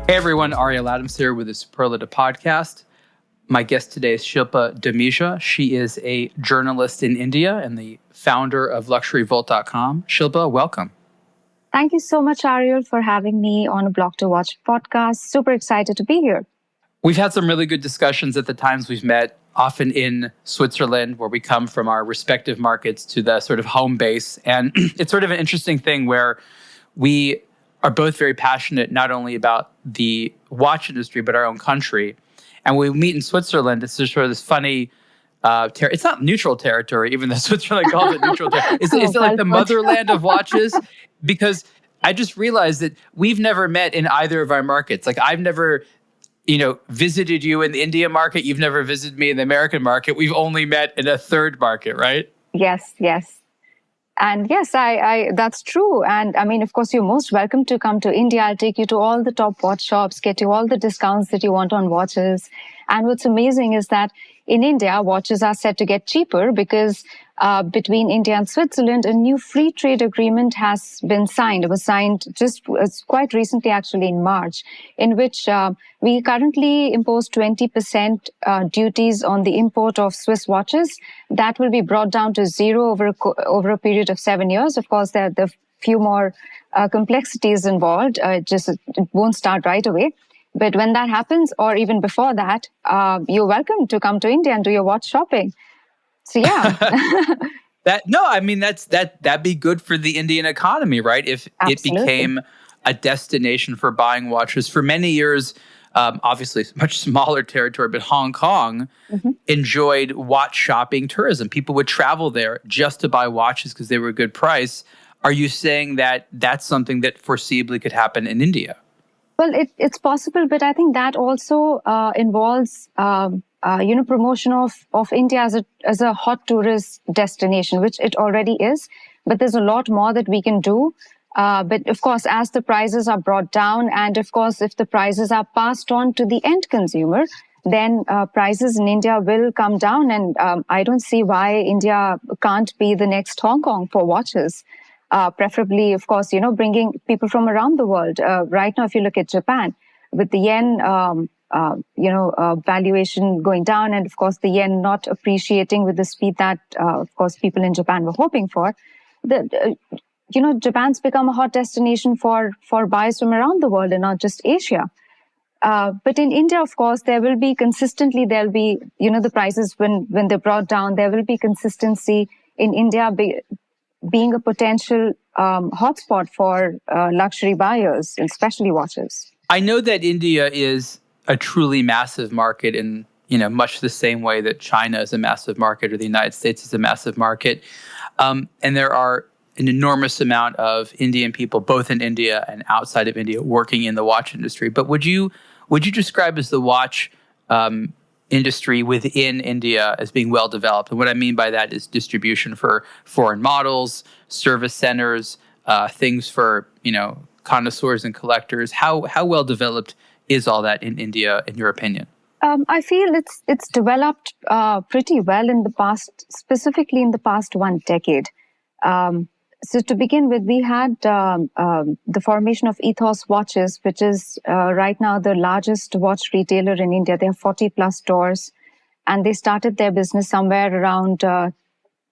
Hey everyone, Ariel Adams here with the Superlative Podcast. My guest today is Shilpa Dhamija. She is a journalist in India and the founder of LuxuryVault.com. Shilpa, welcome. Thank you so much, Ariel, for having me on aBlogtoWatch podcast. Super excited to be here. We've had some really good discussions at the times we've met, often in Switzerland, where we come from our respective markets to the sort of home base. And it's sort of an interesting thing where we are both very passionate not only about the watch industry, but our own country. And when we meet in Switzerland, it's just sort of this funny, it's not neutral territory, even though Switzerland calls it neutral territory. It's like the motherland of watches, because I just realized that we've never met in either of our markets. Like I've never, visited you in the India market. You've never visited me in the American market. We've only met in a third market, right? Yes. And yes, I that's true. And I mean, of course, you're most welcome to come to India. I'll take you to all the top watch shops, get you all the discounts that you want on watches. And what's amazing is that in India, watches are set to get cheaper because between India and Switzerland, a new free trade agreement has been signed. It was signed quite recently, actually in March, in which we currently impose 20% duties on the import of Swiss watches. That will be brought down to zero over a period of 7 years. Of course, there are a few more complexities involved. It won't start right away. But when that happens, or even before that, you're welcome to come to India and do your watch shopping. So yeah. That'd be good for the Indian economy, right? If Absolutely. It became a destination for buying watches. For many years, obviously it's a much smaller territory, but Hong Kong enjoyed watch shopping tourism. People would travel there just to buy watches because they were a good price. Are you saying that that's something that foreseeably could happen in India? Well, it's possible, but I think that also involves promotion of India as a hot tourist destination, which it already is. But there's a lot more that we can do. But of course, as the prices are brought down, and of course, if the prices are passed on to the end consumer, then prices in India will come down. And I don't see why India can't be the next Hong Kong for watches. Preferably, of course, bringing people from around the world. Right now, if you look at Japan, with the yen, valuation going down, and of course, the yen not appreciating with the speed that, of course, people in Japan were hoping for, Japan's become a hot destination for buyers from around the world and not just Asia. But in India, of course, there'll be the prices when they're brought down, there will be consistency in India being a potential hotspot for luxury buyers, especially watches. I know that India is a truly massive market in, much the same way that China is a massive market or the United States is a massive market. And there are an enormous amount of Indian people, both in India and outside of India, working in the watch industry. But would you describe as the watch industry within India as being well developed? And what I mean by that is distribution for foreign models, service centers, things for, connoisseurs and collectors. How well developed is all that in India, in your opinion? I feel it's developed pretty well in the past, specifically in the past 1 decade. So to begin with, we had the formation of Ethos Watches, which is right now the largest watch retailer in India. They have 40 plus stores, and they started their business somewhere around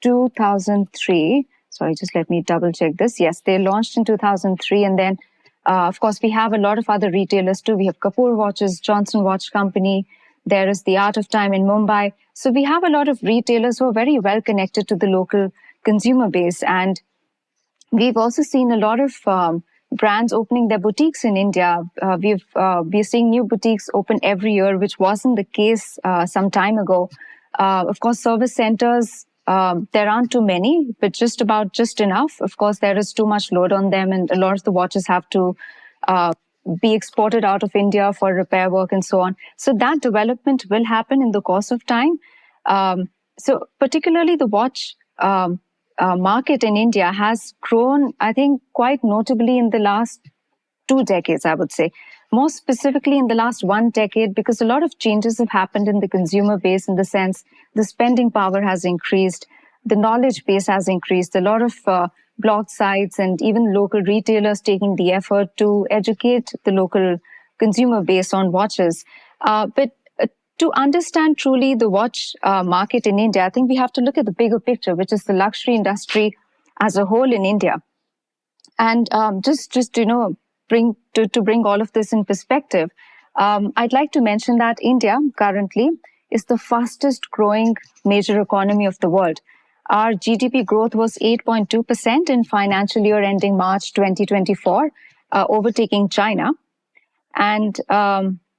2003. Sorry, just let me double check this. Yes, they launched in 2003. And then, of course, we have a lot of other retailers too. We have Kapoor Watches, Johnson Watch Company. There is the Art of Time in Mumbai. So we have a lot of retailers who are very well connected to the local consumer base. And we've also seen a lot of brands opening their boutiques in India. We're seeing new boutiques open every year, which wasn't the case some time ago. Of course, service centers, there aren't too many, but just enough. Of course, there is too much load on them, and a lot of the watches have to be exported out of India for repair work and so on. So that development will happen in the course of time. So particularly the watch market in India has grown, I think, quite notably in the last 2 decades, I would say. More specifically in the last 1 decade, because a lot of changes have happened in the consumer base, in the sense the spending power has increased, the knowledge base has increased, a lot of blog sites and even local retailers taking the effort to educate the local consumer base on watches. But to understand truly the watch market in India, I think we have to look at the bigger picture, which is the luxury industry as a whole in India. And just bring all of this in perspective, I'd like to mention that India currently is the fastest growing major economy of the world. Our GDP growth was 8.2% in financial year ending March 2024, overtaking China. And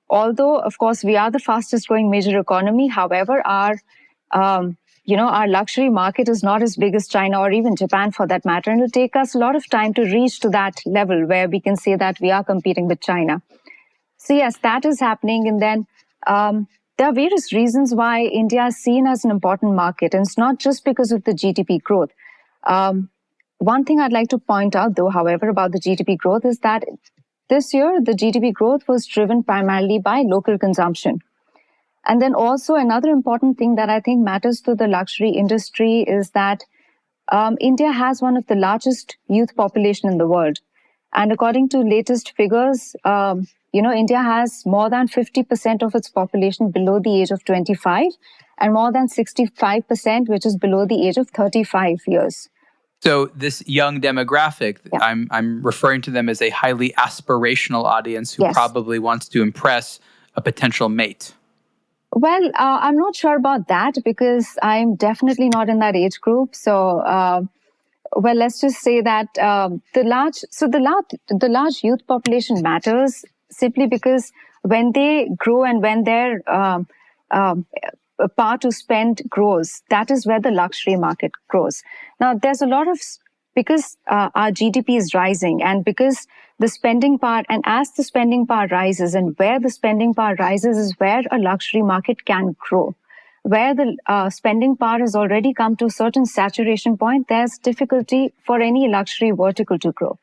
although, of course, we are the fastest growing major economy, however, our luxury market is not as big as China or even Japan for that matter. And it'll take us a lot of time to reach to that level where we can say that we are competing with China. So yes, that is happening. And then there are various reasons why India is seen as an important market. And it's not just because of the GDP growth. One thing I'd like to point out, though, however, about the GDP growth is that this year, the GDP growth was driven primarily by local consumption. And then also another important thing that I think matters to the luxury industry is that India has one of the largest youth population in the world. And according to latest figures, India has more than 50% of its population below the age of 25 and more than 65%, which is below the age of 35 years. So this young demographic, yeah. I'm referring to them as a highly aspirational audience who probably wants to impress a potential mate. Well, I'm not sure about that because I'm definitely not in that age group. So, let's just say that the large youth population matters simply because when they grow and when their power to spend grows, that is where the luxury market grows. Now, there's a lot of, because our GDP is rising and because the spending power, and as the spending power rises and where the spending power rises is where a luxury market can grow. Where the spending power has already come to a certain saturation point, there's difficulty for any luxury vertical to grow,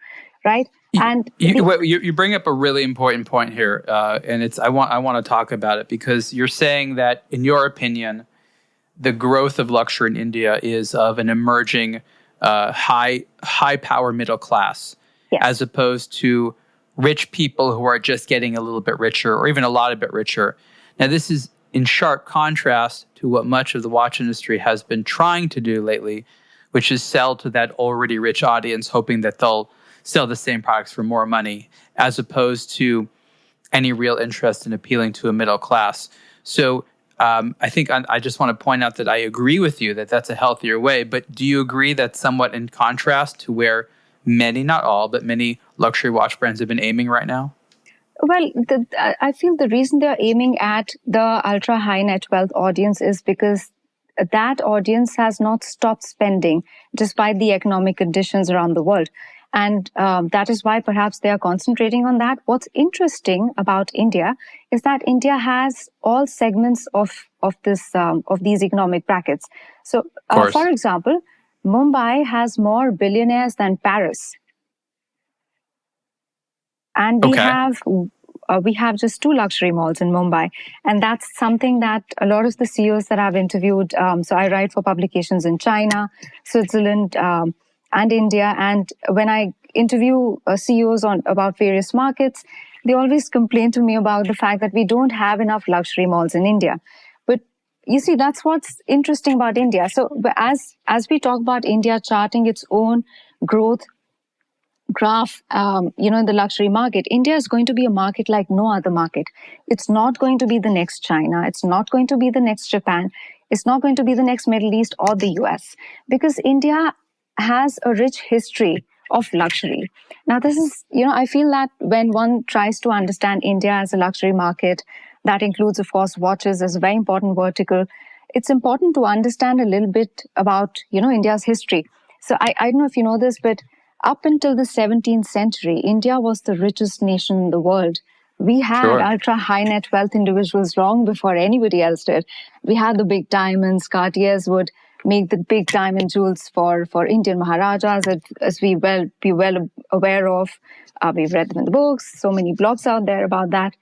right? And you bring up a really important point here, and I want to talk about it because you're saying that, in your opinion, the growth of luxury in India is of an emerging high power middle class, as opposed to rich people who are just getting a little bit richer or even a lot bit richer. Now, this is in sharp contrast to what much of the watch industry has been trying to do lately, which is sell to that already rich audience, hoping that they'll sell the same products for more money, as opposed to any real interest in appealing to a middle class. So I think I just want to point out that I agree with you that that's a healthier way, but do you agree that's somewhat in contrast to where many, not all, but many luxury watch brands have been aiming right now? Well, I feel the reason they're aiming at the ultra high net wealth audience is because that audience has not stopped spending despite the economic conditions around the world. And that is why perhaps they are concentrating on that. What's interesting about India is that India has all segments of these economic brackets. So, for example, Mumbai has more billionaires than Paris. And we have just 2 luxury malls in Mumbai. And that's something that a lot of the CEOs that I've interviewed, so I write for publications in China, Switzerland, and India. And when I interview CEOs about various markets, they always complain to me about the fact that we don't have enough luxury malls in India. But you see, that's what's interesting about India. So as we talk about India charting its own growth graph, in the luxury market, India is going to be a market like no other market. It's not going to be the next China. It's not going to be the next Japan. It's not going to be the next Middle East or the US, because India has a rich history of luxury. Now, this is, I feel that when one tries to understand India as a luxury market, that includes, of course, watches as a very important vertical. It's important to understand a little bit about, India's history. So I don't know if you know this, but up until the 17th century, India was the richest nation in the world. We had ultra high net wealth individuals long before anybody else did. We had the big diamonds. Cartiers would make the big diamond jewels for Indian Maharajas, as we be well aware of. We've read them in the books, so many blogs out there about that.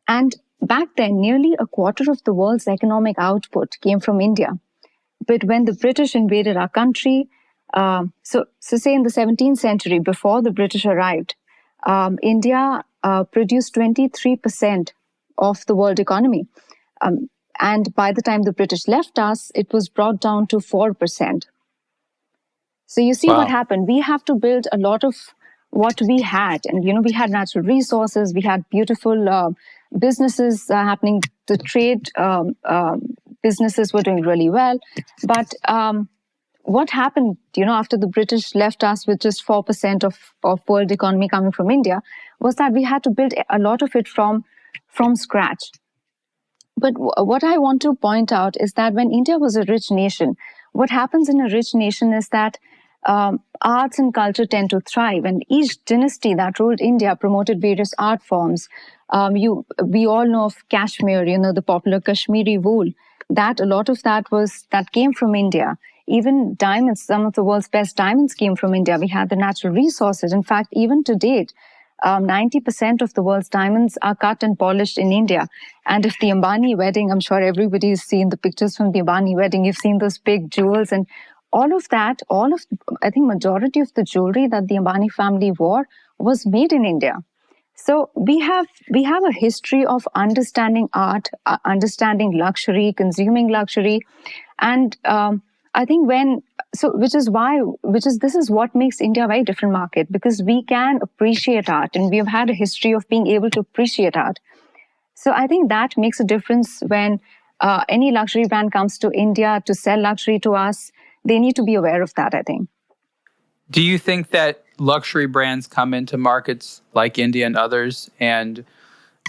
And back then, nearly a quarter of the world's economic output came from India. But when the British invaded our country, so say in the 17th century, before the British arrived, India produce 23% of the world economy. And by the time the British left us, it was brought down to 4%. So you see what happened. We have to build a lot of what we had. And, we had natural resources. We had beautiful businesses happening. The trade businesses were doing really well. But what happened, after the British left us with just 4% of world economy coming from India, was that we had to build a lot of it from scratch. But what I want to point out is that when India was a rich nation, what happens in a rich nation is that arts and culture tend to thrive, and each dynasty that ruled India promoted various art forms. We all know of Kashmir, the popular Kashmiri wool. That a lot of that came from India. Even diamonds, some of the world's best diamonds came from India. We had the natural resources. In fact, even to date, 90% of the world's diamonds are cut and polished in India. And if the Ambani wedding, I'm sure everybody's seen the pictures from the Ambani wedding. You've seen those big jewels and all of that, I think majority of the jewelry that the Ambani family wore was made in India. So we have a history of understanding art, understanding luxury, consuming luxury. And I think this is what makes India a very different market, because we can appreciate art and we've had a history of being able to appreciate art. So I think that makes a difference when any luxury brand comes to India to sell luxury to us. They need to be aware of that, I think. Do you think that luxury brands come into markets like India and others and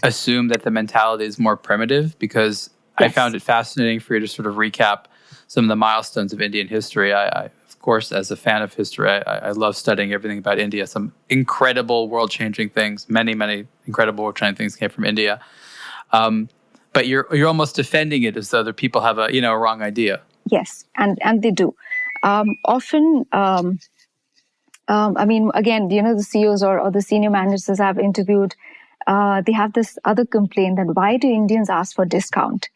assume that the mentality is more primitive? Because yes. I found it fascinating for you to sort of recap some of the milestones of Indian history. I of course, as a fan of history, I love studying everything about India. Some incredible world-changing things, many, many incredible world-changing things came from India. But you're almost defending it as though other people have a wrong idea. Yes, and they do. Often, again, the CEOs or the senior managers I've interviewed, they have this other complaint that why do Indians ask for discount?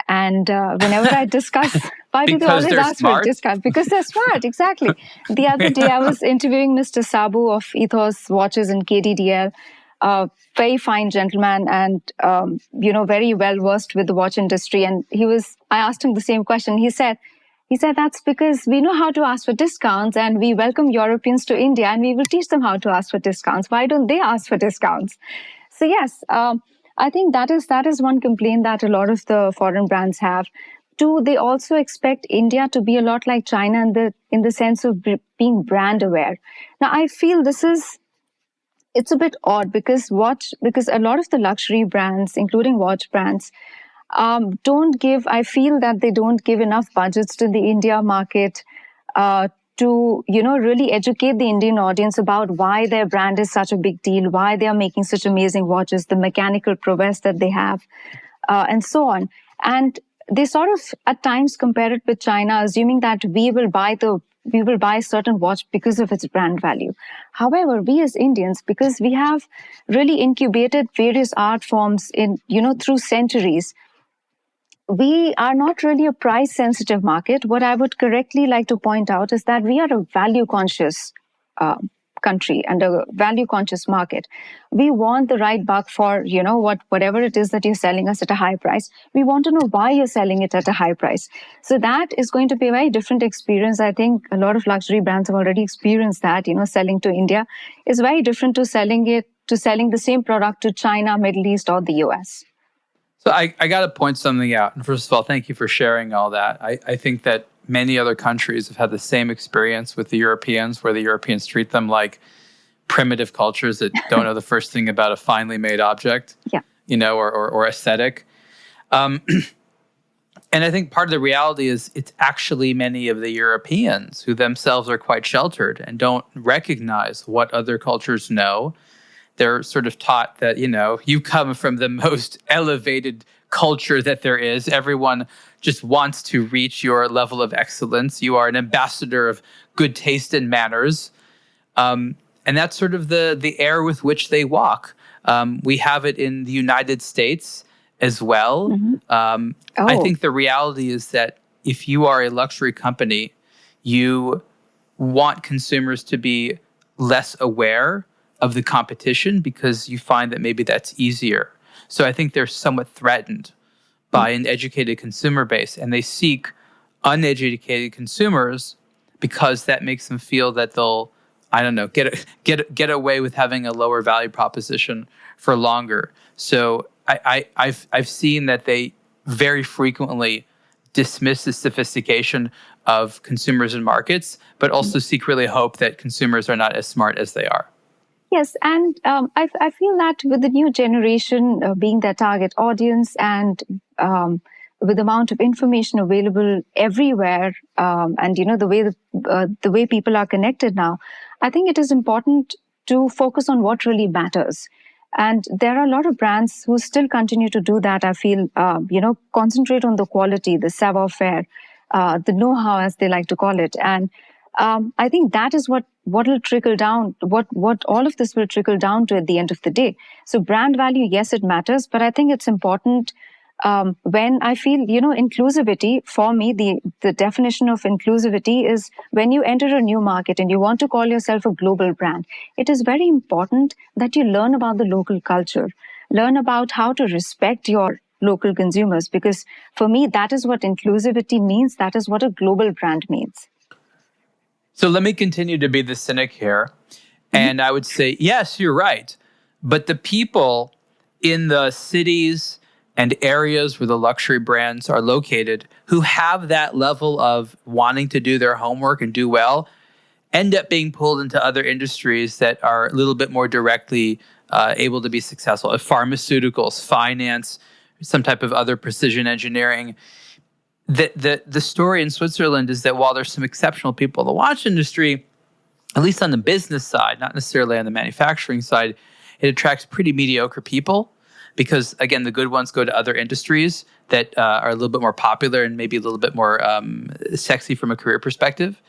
And whenever I discuss, why do they always ask for a discount? Because they're smart, exactly. The other day, I was interviewing Mr. Sabu of Ethos Watches and KDDL, very fine gentleman and, very well-versed with the watch industry. And I asked him the same question. He said, that's because we know how to ask for discounts and we welcome Europeans to India and we will teach them how to ask for discounts. Why don't they ask for discounts? So yes, I think that is one complaint that a lot of the foreign brands have. Two, they also expect India to be a lot like China in the sense of being brand aware. Now, I feel it's a bit odd because a lot of the luxury brands, including watch brands, I feel that they don't give enough budgets to the India market to really educate the Indian audience about why their brand is such a big deal, why they are making such amazing watches, the mechanical prowess that they have, and so on. And they sort of at times compare it with China, assuming that we will buy a certain watch because of its brand value. However, we as Indians, because we have really incubated various art forms through centuries, we are not really a price-sensitive market. What I would correctly like to point out is that we are a value-conscious country and a value-conscious market. We want the right buck for, whatever it is that you're selling us at a high price. We want to know why you're selling it at a high price. So that is going to be a very different experience. I think a lot of luxury brands have already experienced that, selling to India is very different to selling the same product to China, Middle East, or the US. So I got to point something out. And first of all, thank you for sharing all that. I think that many other countries have had the same experience with the Europeans, where the Europeans treat them like primitive cultures that don't know the first thing about a finely made object, or aesthetic. And I think part of the reality is it's actually many of the Europeans who themselves are quite sheltered and don't recognize what other cultures know. They're sort of taught that, you come from the most elevated culture that there is. Everyone just wants to reach your level of excellence. You are an ambassador of good taste and manners. And that's sort of the air with which they walk. We have it in the United States as well. Mm-hmm. I think the reality is that if you are a luxury company, you want consumers to be less aware of the competition because you find that maybe that's easier. So I think they're somewhat threatened by an educated consumer base, and they seek uneducated consumers because that makes them feel that they'll, I don't know, get away with having a lower value proposition for longer. So I've seen that they very frequently dismiss the sophistication of consumers and markets, but also secretly hope that consumers are not as smart as they are. Yes, and I feel that with the new generation being their target audience and with the amount of information available everywhere, and the way people are connected now, I think it is important to focus on what really matters. And there are a lot of brands who still continue to do that. I feel, concentrate on the quality, the savoir-faire, the know-how, as they like to call it. And I think that is what will trickle down, what all of this will trickle down to at the end of the day. So brand value, yes, it matters, but I think it's important when I feel, inclusivity, for me, the definition of inclusivity is when you enter a new market and you want to call yourself a global brand, it is very important that you learn about the local culture, learn about how to respect your local consumers, because for me, that is what inclusivity means. That is what a global brand means. So let me continue to be the cynic here. And I would say, yes, you're right. But the people in the cities and areas where the luxury brands are located who have that level of wanting to do their homework and do well end up being pulled into other industries that are a little bit more directly able to be successful. Pharmaceuticals, finance, some type of other precision engineering. The story in Switzerland is that while there's some exceptional people in the watch industry, at least on the business side, not necessarily on the manufacturing side, it attracts pretty mediocre people because, again, the good ones go to other industries that are a little bit more popular and maybe a little bit more sexy from a career perspective.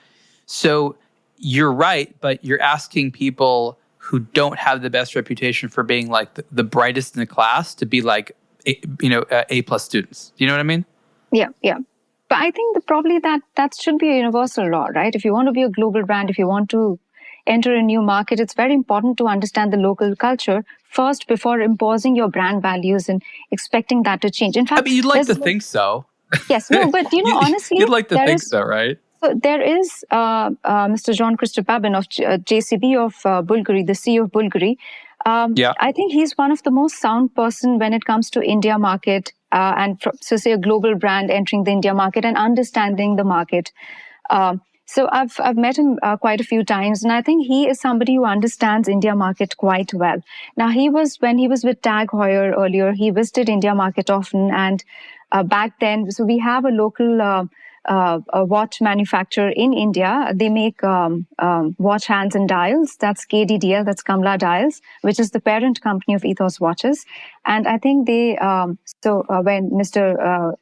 So you're right, but you're asking people who don't have the best reputation for being like the brightest in the class to be like, A+ students. Do you know what I mean? Yeah. But I think probably that should be a universal law, right? If you want to be a global brand, if you want to enter a new market, it's very important to understand the local culture first before imposing your brand values and expecting that to change. In fact, you'd like to think so. Yes, no, but honestly, you'd like to think so, right? So there is Mr. John Christopabin of JCB of Bulgari, the CEO of Bulgari. I think he's one of the most sound person when it comes to India market say a global brand entering the India market and understanding the market. So I've met him quite a few times, and I think he is somebody who understands India market quite well. Now when he was with Tag Heuer earlier, he visited India market often, and back then, so we have a local a watch manufacturer in India. They make watch hands and dials. That's KDDL, that's Kamla Dials, which is the parent company of Ethos Watches. And I think they, when Mr.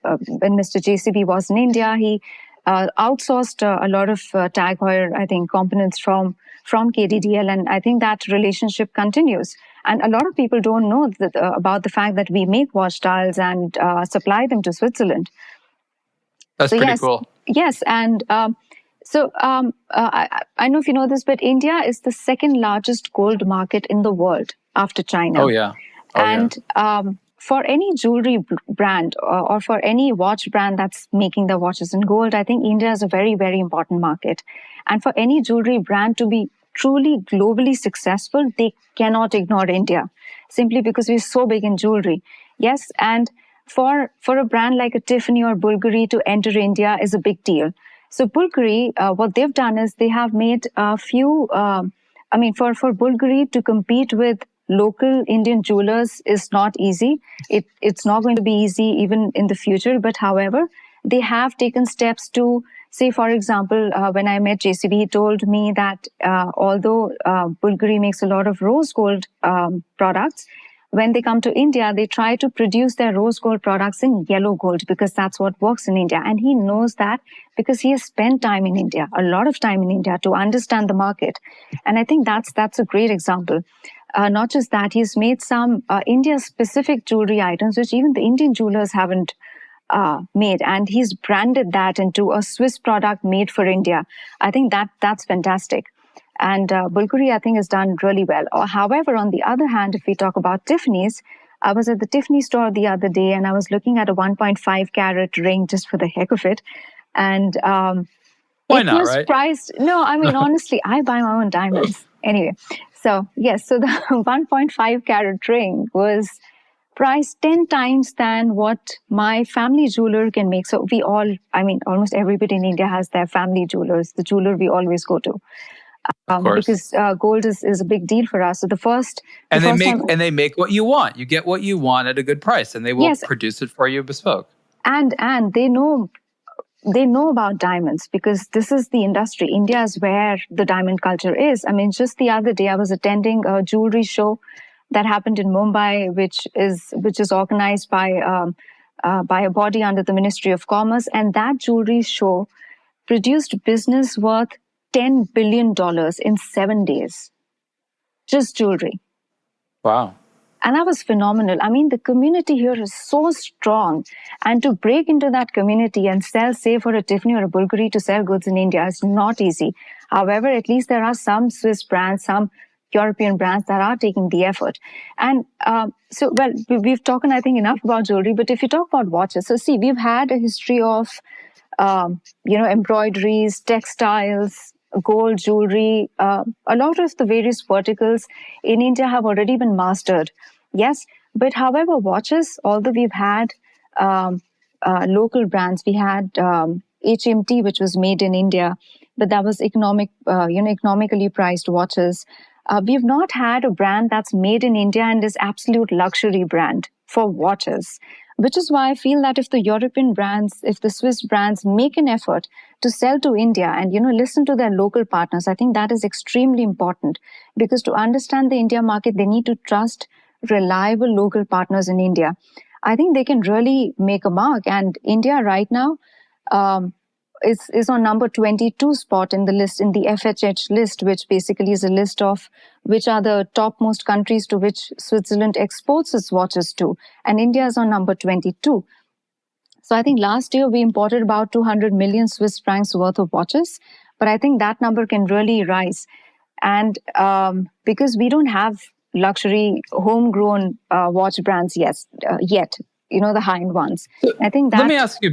JCB was in India, he outsourced a lot of Tag Heuer, I think, components from KDDL. And I think that relationship continues. And a lot of people don't know about the fact that we make watch dials and supply them to Switzerland. That's pretty cool. Yes, and I don't know if you know this, but India is the second largest gold market in the world after China. Oh, yeah. For any jewelry brand or for any watch brand that's making their watches in gold, I think India is a very, very important market. And for any jewelry brand to be truly globally successful, they cannot ignore India, simply because we're so big in jewelry. Yes, and for a brand like a Tiffany or Bulgari to enter India is a big deal. So Bulgari, what they've done is they have made a few, for Bulgari to compete with local Indian jewelers is not easy. It's not going to be easy even in the future. But however, they have taken steps to, say, for example, when I met JCB, he told me that although Bulgari makes a lot of rose gold products, when they come to India, they try to produce their rose gold products in yellow gold because that's what works in India. And he knows that because he has spent time in India, a lot of time in India to understand the market. And I think that's a great example. Not just that, he's made some India-specific jewelry items, which even the Indian jewelers haven't made. And he's branded that into a Swiss product made for India. I think that's fantastic. And Bulgari, I think, has done really well. However, on the other hand, if we talk about Tiffany's, I was at the Tiffany store the other day and I was looking at a 1.5 carat ring just for the heck of it. And Why it not, was right? priced. No, I mean, honestly, I buy my own diamonds. Anyway, so yes, so the 1.5 carat ring was priced 10 times than what my family jeweler can make. So we all, I mean, almost everybody in India has their family jewelers, the jeweler we always go to. Of course. Because gold is a big deal for us. So the first time, they make what you want. You get what you want at a good price, and they will produce it for you bespoke. And they know about diamonds because this is the industry. India is where the diamond culture is. I mean, just the other day I was attending a jewelry show that happened in Mumbai, which is organized by a body under the Ministry of Commerce, and that jewelry show produced business worth $10 billion in 7 days. Just jewelry. Wow. And that was phenomenal. I mean, the community here is so strong. And to break into that community and sell, say, for a Tiffany or a Bulgari to sell goods in India is not easy. However, at least there are some Swiss brands, some European brands that are taking the effort. And we've talked, I think, enough about jewelry. But if you talk about watches, so see, we've had a history of, embroideries, textiles, gold jewelry, a lot of the various verticals in India have already been mastered. Yes, but however, watches, although we've had local brands, we had HMT, which was made in India, but that was economically priced watches. We've not had a brand that's made in India and is absolute luxury brand for watches. Which is why I feel that if the European brands, if the Swiss brands make an effort to sell to India and, listen to their local partners, I think that is extremely important because to understand the India market, they need to trust reliable local partners in India. I think they can really make a mark. And India right now is on number 22 spot in the list, in the FHH list, which basically is a list of which are the topmost countries to which Switzerland exports its watches to. And India is on number 22. So I think last year we imported about 200 million Swiss francs worth of watches. But I think that number can really rise. And because we don't have luxury homegrown watch brands yet, the high-end ones. I think that. Let me ask you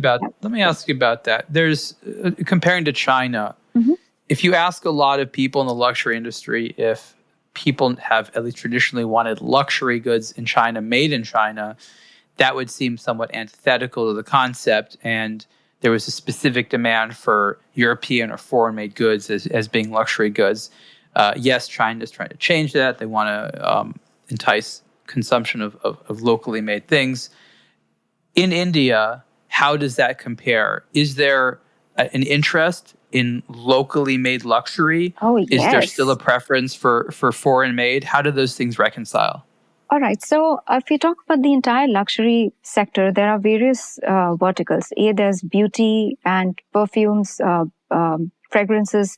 about that. There's comparing to China. Mm-hmm. If you ask a lot of people in the luxury industry if people have at least traditionally wanted luxury goods in China, made in China, that would seem somewhat antithetical to the concept. And there was a specific demand for European or foreign-made goods as being luxury goods. Yes, China is trying to change that. They want to entice consumption of locally made things. In India, how does that compare? Is there an interest in locally made luxury? Oh, yes. Is there still a preference for foreign made? How do those things reconcile? All right. So if we talk about the entire luxury sector, there are various verticals. There's beauty and perfumes, fragrances.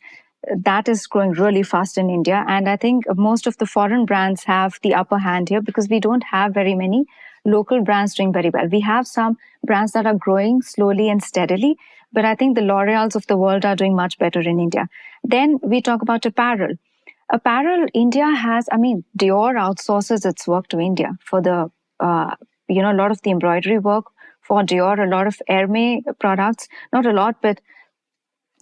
That is growing really fast in India. And I think most of the foreign brands have the upper hand here because we don't have very many local brands doing very well. We have some brands that are growing slowly and steadily, but I think the L'Oreals of the world are doing much better in India. Then we talk about apparel. Apparel, India has, Dior outsources its work to India for the, a lot of the embroidery work for Dior, a lot of Hermès products, not a lot, but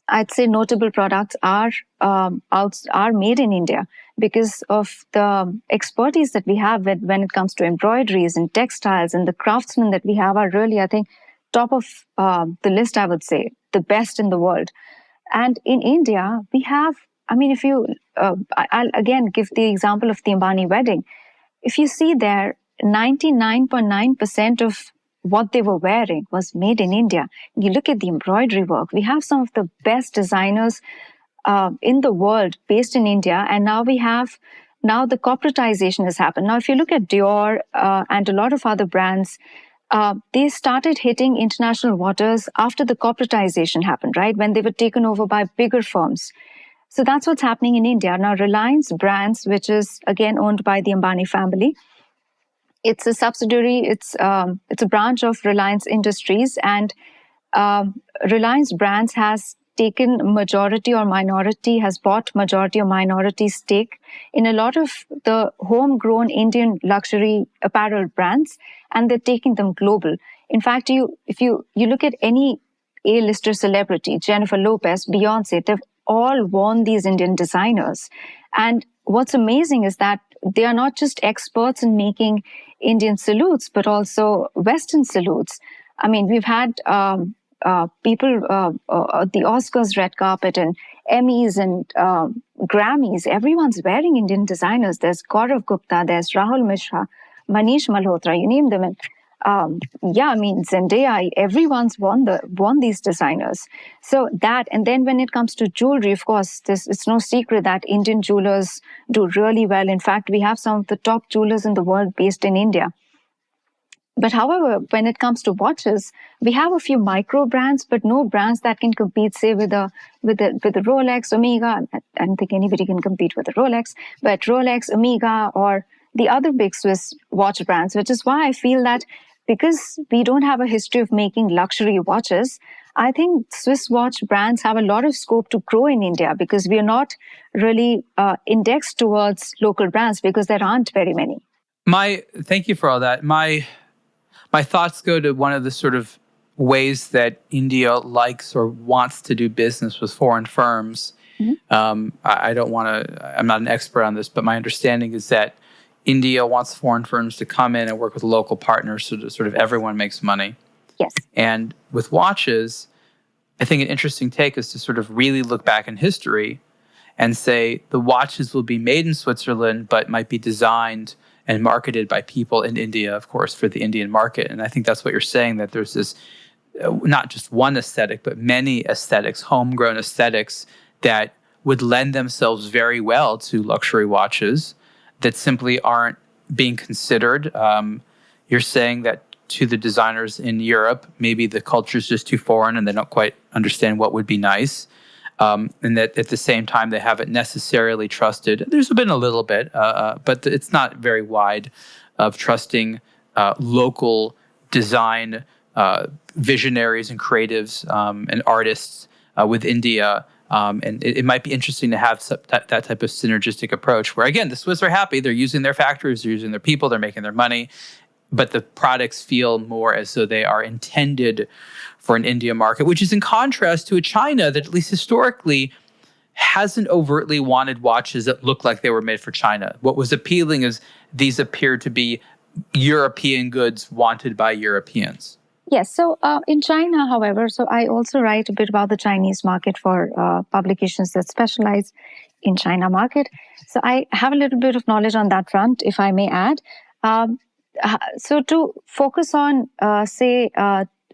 I'd say notable products are made in India because of the expertise that we have when it comes to embroideries and textiles, and the craftsmen that we have are really, I think, top of the list, I would say, the best in the world. And in India, we have, I'll again give the example of the Ambani wedding. If you see there, 99.9% of what they were wearing was made in India. You look at the embroidery work. We have some of the best designers in the world based in India. And now the corporatization has happened. Now, if you look at Dior and a lot of other brands, they started hitting international waters after the corporatization happened, right? When they were taken over by bigger firms. So that's what's happening in India. Now, Reliance Brands, which is again owned by the Ambani family, it's a subsidiary, it's a branch of Reliance Industries, and Reliance Brands has taken majority or minority, has bought majority or minority stake in a lot of the homegrown Indian luxury apparel brands, and they're taking them global. In fact, if you look at any A-lister celebrity, Jennifer Lopez, Beyonce, they've all worn these Indian designers. And what's amazing is that they are not just experts in making Indian salutes, but also Western salutes. I mean, we've had people, the Oscars red carpet and Emmys and Grammys, everyone's wearing Indian designers. There's Gaurav Gupta, there's Rahul Mishra, Manish Malhotra, you name them. And Zendaya, everyone's worn these designers. So that, and then when it comes to jewelry, of course, it's no secret that Indian jewelers do really well. In fact, we have some of the top jewelers in the world based in India. But however, when it comes to watches, we have a few micro brands, but no brands that can compete, say, with a Rolex, Omega. I don't think anybody can compete with a Rolex, but Rolex, Omega, or the other big Swiss watch brands, which is why I feel that because we don't have a history of making luxury watches, I think Swiss watch brands have a lot of scope to grow in India because we are not really indexed towards local brands because there aren't very many. Thank you for all that. My thoughts go to one of the sort of ways that India likes or wants to do business with foreign firms. Mm-hmm. I'm not an expert on this, but my understanding is that India wants foreign firms to come in and work with local partners so that sort of everyone makes money. Yes. And with watches, I think an interesting take is to sort of really look back in history and say the watches will be made in Switzerland, but might be designed and marketed by people in India, of course, for the Indian market. And I think that's what you're saying, that there's this, not just one aesthetic, but many aesthetics, homegrown aesthetics that would lend themselves very well to luxury watches that simply aren't being considered. You're saying that to the designers in Europe, maybe the culture is just too foreign and they don't quite understand what would be nice. And that at the same time, they haven't necessarily trusted. There's been a little bit, but it's not very wide of trusting local design visionaries and creatives and artists with India. And it might be interesting to have that type of synergistic approach where, again, the Swiss are happy. They're using their factories, they're using their people, they're making their money. But the products feel more as though they are intended for an India market, which is in contrast to a China that, at least historically, hasn't overtly wanted watches that look like they were made for China. What was appealing is these appeared to be European goods wanted by Europeans. Yes. So in China, however, so I also write a bit about the Chinese market for publications that specialize in China market. So I have a little bit of knowledge on that front, if I may add. So to focus on,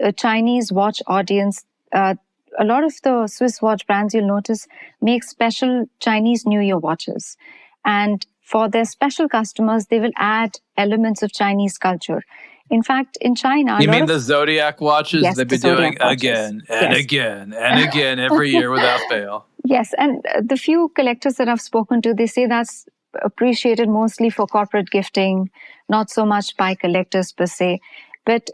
a Chinese watch audience, a lot of the Swiss watch brands, you'll notice, make special Chinese New Year watches. And for their special customers, they will add elements of Chinese culture. In fact, in China... You mean the Zodiac watches? Yes, they've been doing again and again and again every year without fail. Yes, and the few collectors that I've spoken to, they say that's appreciated mostly for corporate gifting, not so much by collectors per se. But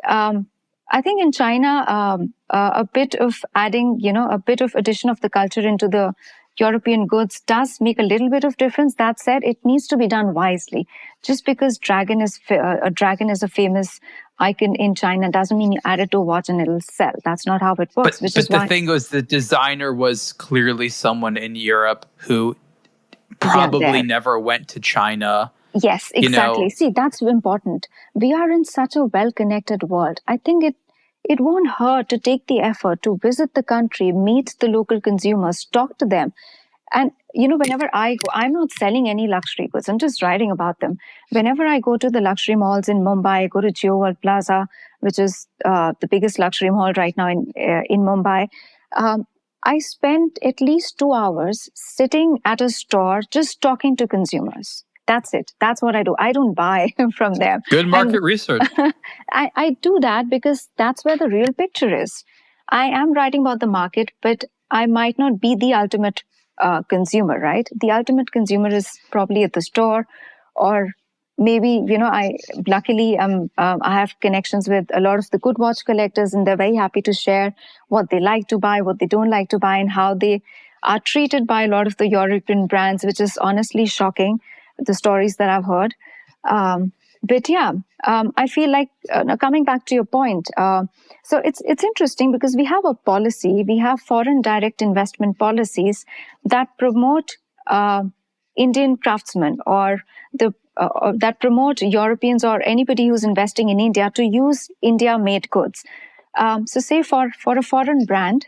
I think in China, a bit of adding, a bit of addition of the culture into the European goods does make a little bit of difference. That said, it needs to be done wisely. Just because dragon is a famous icon in China doesn't mean you add it to a watch and it'll sell. That's not how it works. But the thing was, the designer was clearly someone in Europe who probably never went to China. Yes, exactly. See, that's important. We are in such a well-connected world. I think it won't hurt to take the effort to visit the country, meet the local consumers, talk to them. And, whenever I go, I'm not selling any luxury goods. I'm just writing about them. Whenever I go to the luxury malls in Mumbai, I go to Jio World Plaza, which is the biggest luxury mall right now in Mumbai. I spend at least 2 hours sitting at a store just talking to consumers. That's it. That's what I do. I don't buy from them. Good market research. I do that because that's where the real picture is. I am writing about the market, but I might not be the ultimate consumer, right? The ultimate consumer is probably at the store or maybe, I luckily I have connections with a lot of the good watch collectors, and they're very happy to share what they like to buy, what they don't like to buy, and how they are treated by a lot of the European brands, which is honestly shocking, the stories that I've heard. But yeah, I feel like now coming back to your point, so it's interesting because we have a policy, we have foreign direct investment policies that promote Indian craftsmen, or that promote Europeans or anybody who's investing in India to use India-made goods. So say for a foreign brand,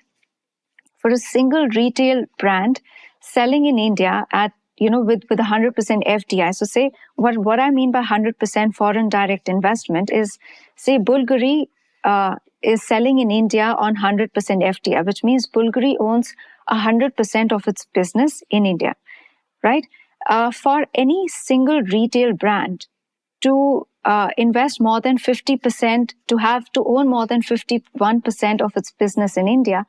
for a single retail brand selling in India at with 100% FDI. So say what I mean by 100% foreign direct investment is, say Bulgari is selling in India on 100% FDI, which means Bulgari owns 100% of its business in India, right? For any single retail brand to invest more than 50%, to own more than 51% of its business in India,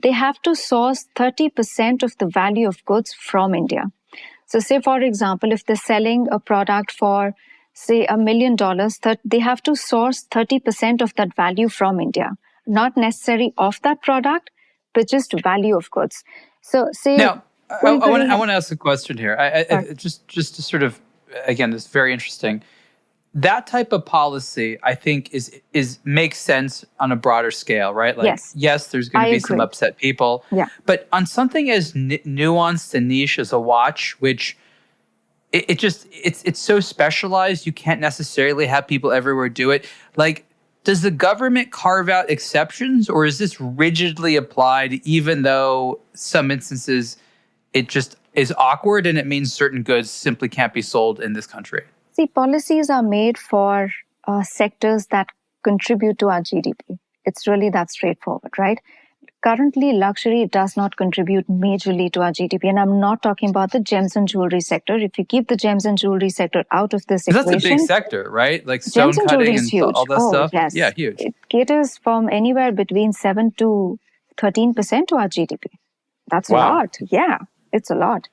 they have to source 30% of the value of goods from India. So say, for example, if they're selling a product for, say, $1 million, they have to source 30% of that value from India, not necessarily of that product, but just value of goods. So say... Now, I want to ask a question here. I just to sort of, again, it's very interesting. That type of policy, I think, is makes sense on a broader scale, right? Like, yes, there's going to be some upset people. Yeah. But on something as nuanced and niche as a watch, which it's so specialized, you can't necessarily have people everywhere do it. Like, does the government carve out exceptions, or is this rigidly applied, even though some instances it just is awkward and it means certain goods simply can't be sold in this country? See, policies are made for sectors that contribute to our GDP. It's really that straightforward, right? Currently, luxury does not contribute majorly to our GDP. And I'm not talking about the gems and jewelry sector. If you keep the gems and jewelry sector out of this equation... That's a big sector, right? Like stone cutting and huge. All that stuff? Yes. Yeah, huge. It caters from anywhere between 7 to 13% to our GDP. That's a lot. Yeah, it's a lot.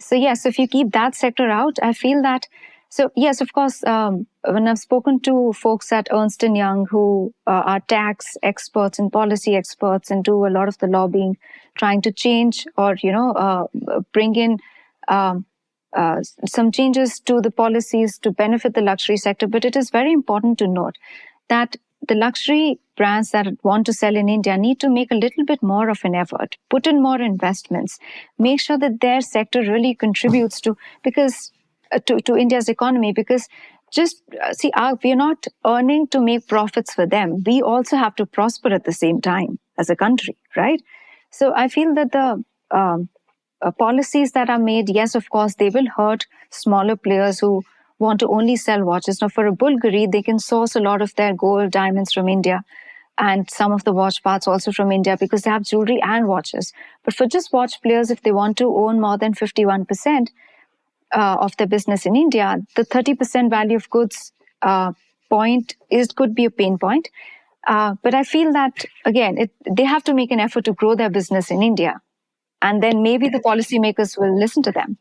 So yes, if you keep that sector out, I feel that... So yes, of course, when I've spoken to folks at Ernst & Young who are tax experts and policy experts and do a lot of the lobbying, trying to change or, bring in some changes to the policies to benefit the luxury sector. But it is very important to note that the luxury brands that want to sell in India need to make a little bit more of an effort, put in more investments, make sure that their sector really contributes to India's economy. Because just we're not earning to make profits for them. We also have to prosper at the same time as a country, right? So I feel that the policies that are made, yes, of course, they will hurt smaller players who want to only sell watches. Now, for a Bulgari, they can source a lot of their gold, diamonds from India, and some of the watch parts also from India because they have jewelry and watches. But for just watch players, if they want to own more than 51% of their business in India, the 30% value of goods point could be a pain point. But I feel that, again, they have to make an effort to grow their business in India. And then maybe the policymakers will listen to them.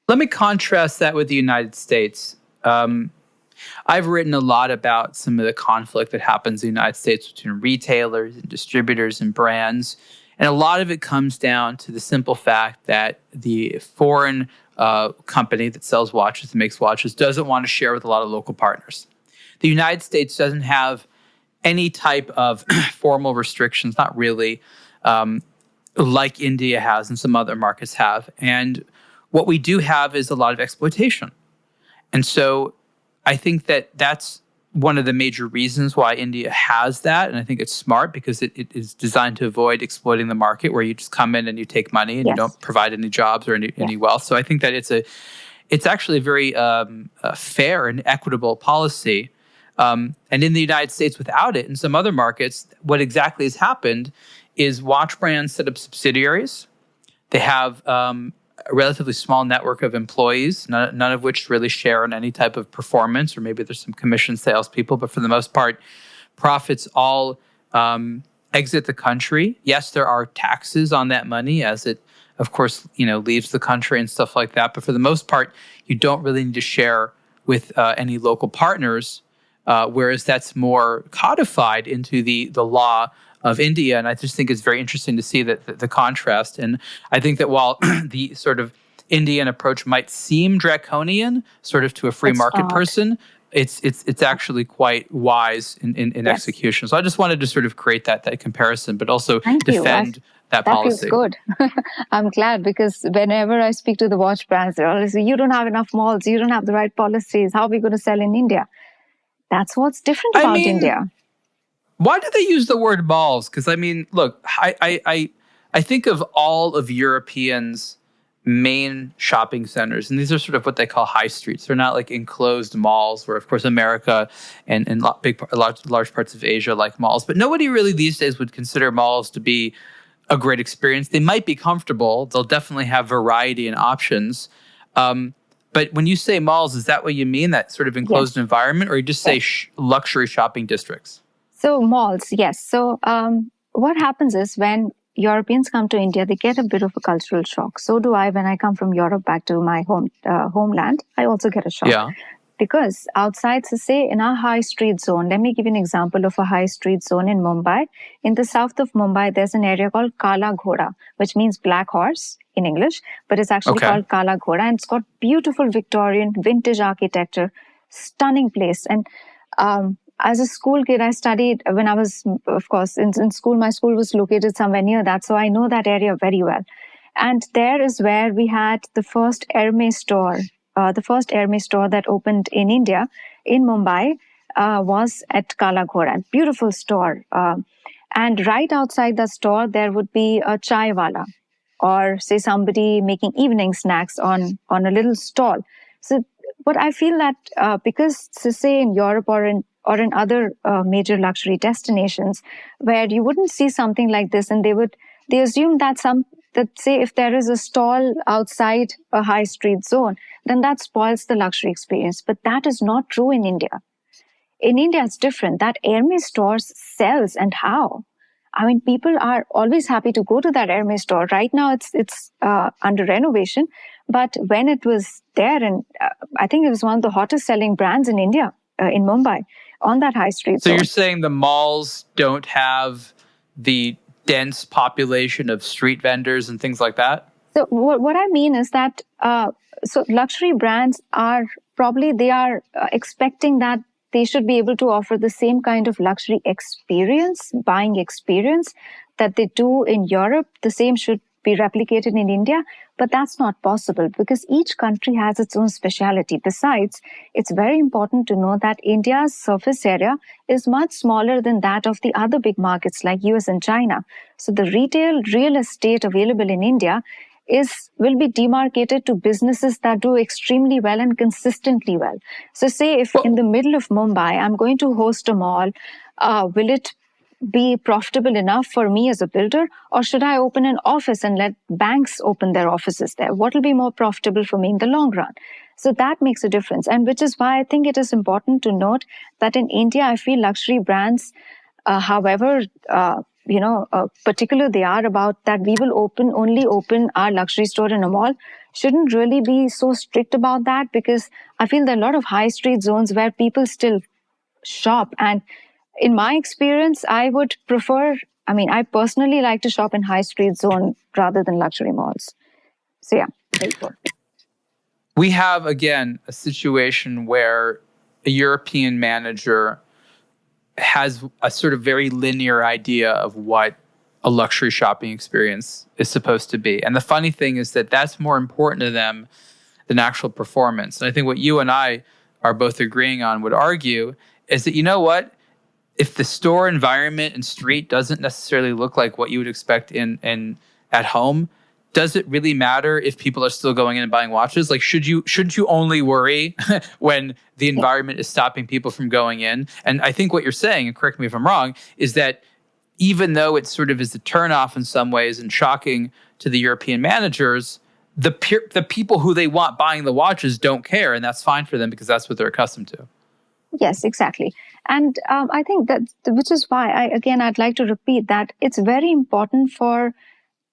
Let me contrast that with the United States. I've written a lot about some of the conflict that happens in the United States between retailers and distributors and brands. And a lot of it comes down to the simple fact that the foreign company that sells watches and makes watches doesn't want to share with a lot of local partners. The United States doesn't have any type of formal restrictions, not really, like India has and some other markets have. And what we do have is a lot of exploitation. And so I think that that's one of the major reasons why India has that. And I think it's smart because it is designed to avoid exploiting the market where you just come in and you take money and you don't provide any jobs or any wealth. So I think that it's actually a very fair and equitable policy. And in the United States, without it, in some other markets, what exactly has happened is watch brands set up subsidiaries. They have a relatively small network of employees, none of which really share on any type of performance, or maybe there's some commission salespeople, but for the most part, profits all exit the country. Yes, there are taxes on that money as it, of course, leaves the country and stuff like that. But for the most part, you don't really need to share with any local partners, whereas that's more codified into the law of India. And I just think it's very interesting to see that the contrast. And I think that while the sort of Indian approach might seem draconian, sort of to a free market person, it's actually quite wise in execution. So I just wanted to sort of create that comparison, but also defend that policy. That feels good. I'm glad, because whenever I speak to the watch brands, they're always say, you don't have enough malls, you don't have the right policies, how are we going to sell in India? That's what's different about India. Why do they use the word malls? Because look, I think of all of Europeans' main shopping centers, and these are sort of what they call high streets. They're not like enclosed malls, where of course America and large parts of Asia like malls. But nobody really these days would consider malls to be a great experience. They might be comfortable. They'll definitely have variety and options. But when you say malls, is that what you mean? That sort of enclosed environment, or you just say luxury shopping districts? So malls, yes. So what happens is when Europeans come to India, they get a bit of a cultural shock. So do I when I come from Europe back to my homeland. I also get a shock. Yeah. Because outside, so say in our high street zone, let me give you an example of a high street zone in Mumbai. In the south of Mumbai, there's an area called Kala Ghoda, which means black horse in English, but it's actually called Kala Ghoda. And it's got beautiful Victorian vintage architecture, stunning place. And as a school kid, I studied when I was, of course, in school. My school was located somewhere near that, so I know that area very well. And there is where we had the first Hermes store. The first Hermes store that opened in India, in Mumbai, was at Kala Ghoda. Beautiful store. And right outside the store, there would be a chai wala, or say somebody making evening snacks on a little stall. So, but I feel that because, say in Europe or in other major luxury destinations, where you wouldn't see something like this, and they assume that say if there is a stall outside a high street zone, then that spoils the luxury experience. But that is not true in India. In India, it's different. That Hermes stores sells, and how? I mean, people are always happy to go to that Hermes store. Right now, it's under renovation. But when it was there, and I think it was one of the hottest selling brands in India, in Mumbai, on that high street zone. So you're saying the malls don't have the dense population of street vendors and things like that? So what I mean is that so luxury brands are probably expecting that they should be able to offer the same kind of luxury experience, buying experience that they do in Europe. The same should be replicated in India, but that's not possible because each country has its own speciality. Besides, it's very important to know that India's surface area is much smaller than that of the other big markets like US and China. So the real estate available in India will be demarcated to businesses that do extremely well and consistently well. So say if in the middle of Mumbai, I'm going to host a mall, will it be profitable enough for me as a builder, or should I open an office and let banks open their offices there? What will be more profitable for me in the long run? So that makes a difference, and which is why I think it is important to note that in India, I feel luxury brands, however, particular they are about that we will only open our luxury store in a mall, shouldn't really be so strict about that, because I feel there are a lot of high street zones where people still shop. And in my experience, I personally like to shop in high street zone rather than luxury malls. So yeah, very good. We have, again, a situation where a European manager has a sort of very linear idea of what a luxury shopping experience is supposed to be. And the funny thing is that that's more important to them than actual performance. And I think what you and I are both agreeing on would argue is that, you know what? If the store environment and street doesn't necessarily look like what you would expect in at home, does it really matter if people are still going in and buying watches? Like, shouldn't you only worry when the environment is stopping people from going in? And I think what you're saying, and correct me if I'm wrong, is that even though it sort of is a turnoff in some ways and shocking to the European managers, the people who they want buying the watches don't care, and that's fine for them because that's what they're accustomed to. Yes, exactly. And I think that, which is why I'd like to repeat that it's very important for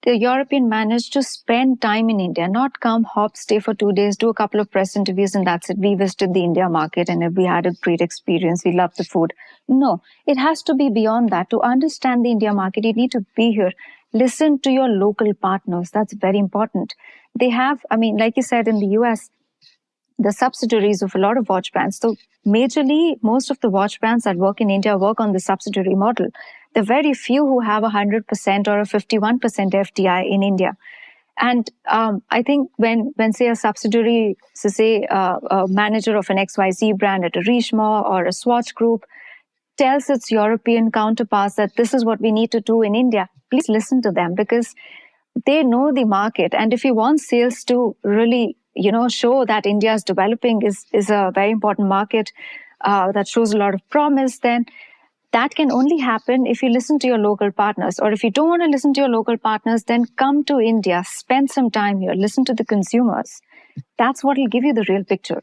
the European managed to spend time in India, not come, hop, stay for 2 days, do a couple of press interviews, and that's it. We visited the India market and we had a great experience. We loved the food. No, it has to be beyond that. To understand the India market, you need to be here. Listen to your local partners. That's very important. They have, like you said, in the US, the subsidiaries of a lot of watch brands. So majorly, most of the watch brands that work in India work on the subsidiary model. There are very few who have 100% or a 51% FDI in India. And I think when say a subsidiary, so say a manager of an XYZ brand at a Richemont or a Swatch Group tells its European counterparts that this is what we need to do in India, please listen to them because they know the market. And if you want sales to really show that India is developing, is a very important market that shows a lot of promise, then that can only happen if you listen to your local partners. Or if you don't want to listen to your local partners, then come to India, spend some time here, listen to the consumers. That's what will give you the real picture.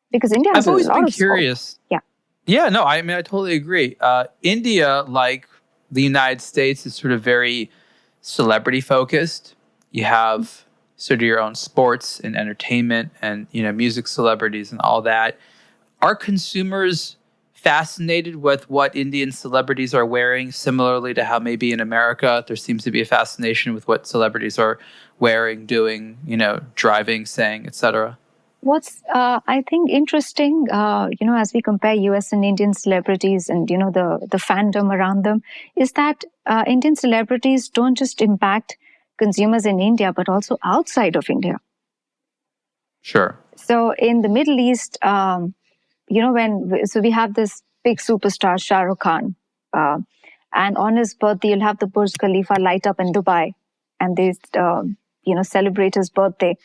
Because India has I've always a lot been of curious. Scope. Yeah. Yeah, no, I totally agree. India, like the United States, is sort of very celebrity focused. You have sort of your own sports and entertainment and, music celebrities and all that. Are consumers fascinated with what Indian celebrities are wearing, similarly to how maybe in America there seems to be a fascination with what celebrities are wearing, doing, driving, saying, etc.? What's I think interesting, as we compare US and Indian celebrities and the fandom around them, is that Indian celebrities don't just impact consumers in India but also outside of India. Sure. So in the Middle East, we have this big superstar Shah Rukh Khan, and on his birthday you'll have the Burj Khalifa light up in Dubai, and they celebrate his birthday.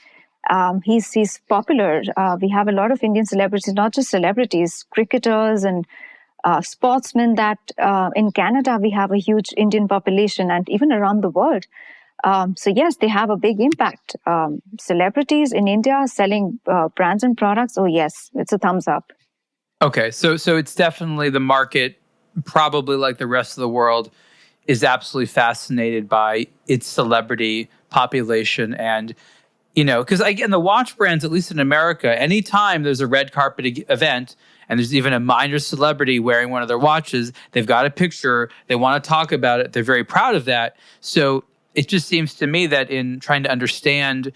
He's popular. We have a lot of Indian celebrities, not just celebrities, cricketers and sportsmen that in Canada we have a huge Indian population and even around the world. So yes, they have a big impact. Celebrities in India selling brands and products, oh yes, it's a thumbs up. Okay, so it's definitely the market, probably like the rest of the world, is absolutely fascinated by its celebrity population. And because again, the watch brands, at least in America, anytime there's a red carpet event and there's even a minor celebrity wearing one of their watches, they've got a picture, they want to talk about it, they're very proud of that. So it just seems to me that in trying to understand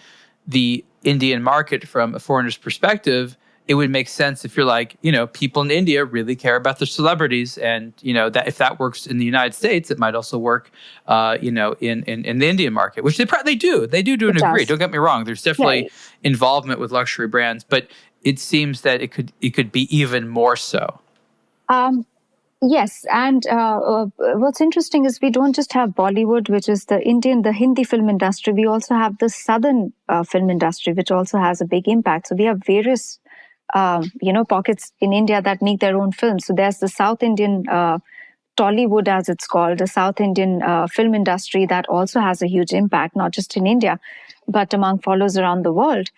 the Indian market from a foreigner's perspective, it would make sense if you're like, people in India really care about their celebrities, and that if that works in the United States, it might also work, in the Indian market, which they do. They do to a degree. Don't get me wrong. There's definitely involvement with luxury brands, but it seems that it could be even more so. Yes, and what's interesting is we don't just have Bollywood, which is the Hindi film industry. We also have the Southern film industry, which also has a big impact. So we have various pockets in India that make their own films. So there's the South Indian Tollywood, as it's called, the South Indian film industry that also has a huge impact, not just in India, but among followers around the world.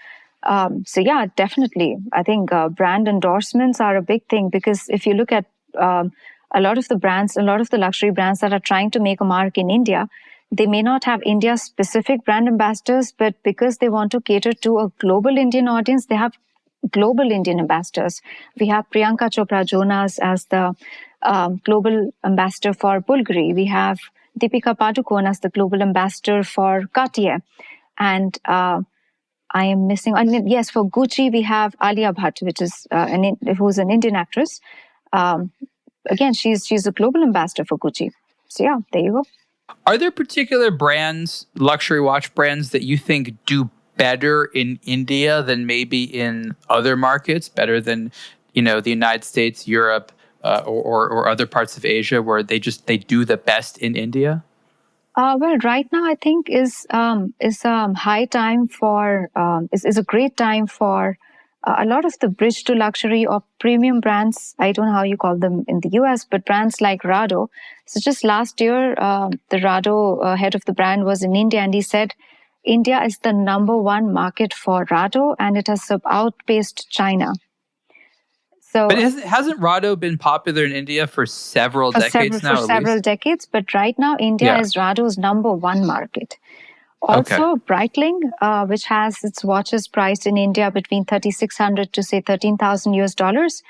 So yeah, definitely. I think brand endorsements are a big thing because if you look at a lot of the brands, a lot of the luxury brands that are trying to make a mark in India, they may not have India-specific brand ambassadors, but because they want to cater to a global Indian audience, they have global Indian ambassadors. We have Priyanka Chopra Jonas as the global ambassador for Bulgari. We have Deepika Padukone as the global ambassador for Cartier. And I am missing, yes, for Gucci, we have Alia Bhatt, which is who's an Indian actress. Again, she's a global ambassador for Gucci. So yeah, there you go. Are there particular brands, luxury watch brands, that you think do better in India than maybe in other markets, better than, the United States, Europe, or other parts of Asia, where they do the best in India? Well, right now I think is high time for is a great time for a lot of the bridge to luxury or premium brands. I don't know how you call them in the US, but brands like Rado. So just last year, the Rado head of the brand was in India, and he said India is the number one market for Rado, and it has outpaced China. So, but hasn't Rado been popular in India for several decades now? For several decades, but right now India is Rado's number one market. Also, Breitling, which has its watches priced in India between 3,600 to say 13,000 US dollars.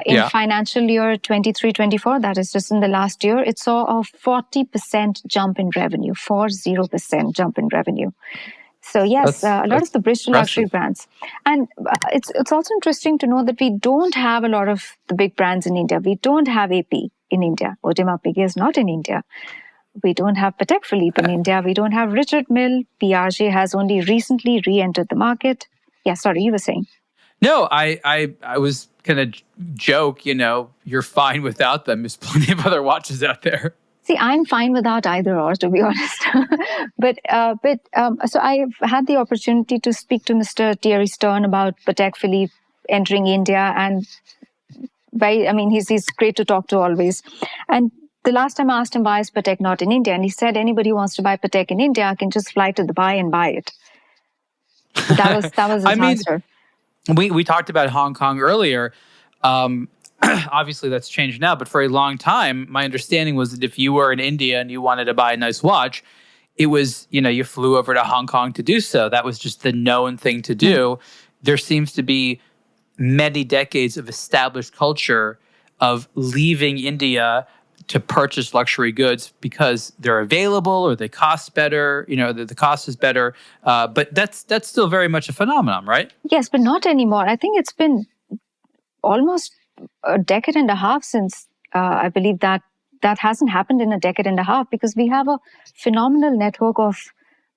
In financial year 23-24, that is just in the last year, it saw a 40% jump in revenue, 40% jump in revenue. So yes, a lot of the British luxury brands. And it's also interesting to know that we don't have a lot of the big brands in India. We don't have AP in India. Audemars Piguet is not in India. We don't have Patek Philippe in India. We don't have Richard Mille. Piaget has only recently re-entered the market. Yeah, sorry, you were saying. No, I was going to joke, you're fine without them. There's plenty of other watches out there. See, I'm fine without either or, to be honest. So I've had the opportunity to speak to Mr. Thierry Stern about Patek Philippe entering India. And he's great to talk to always. And the last time I asked him, why is Patek not in India? And he said, anybody who wants to buy Patek in India can just fly to Dubai and buy it. So that was his answer. We talked about Hong Kong earlier. Obviously, that's changed now. But for a long time, my understanding was that if you were in India and you wanted to buy a nice watch, it was, you flew over to Hong Kong to do so. That was just the known thing to do. There seems to be many decades of established culture of leaving India to purchase luxury goods because they're available or they cost better, the cost is better. But that's still very much a phenomenon, right? Yes, but not anymore. I think it's been almost a decade and a half since I believe that hasn't happened in a decade and a half, because we have a phenomenal network of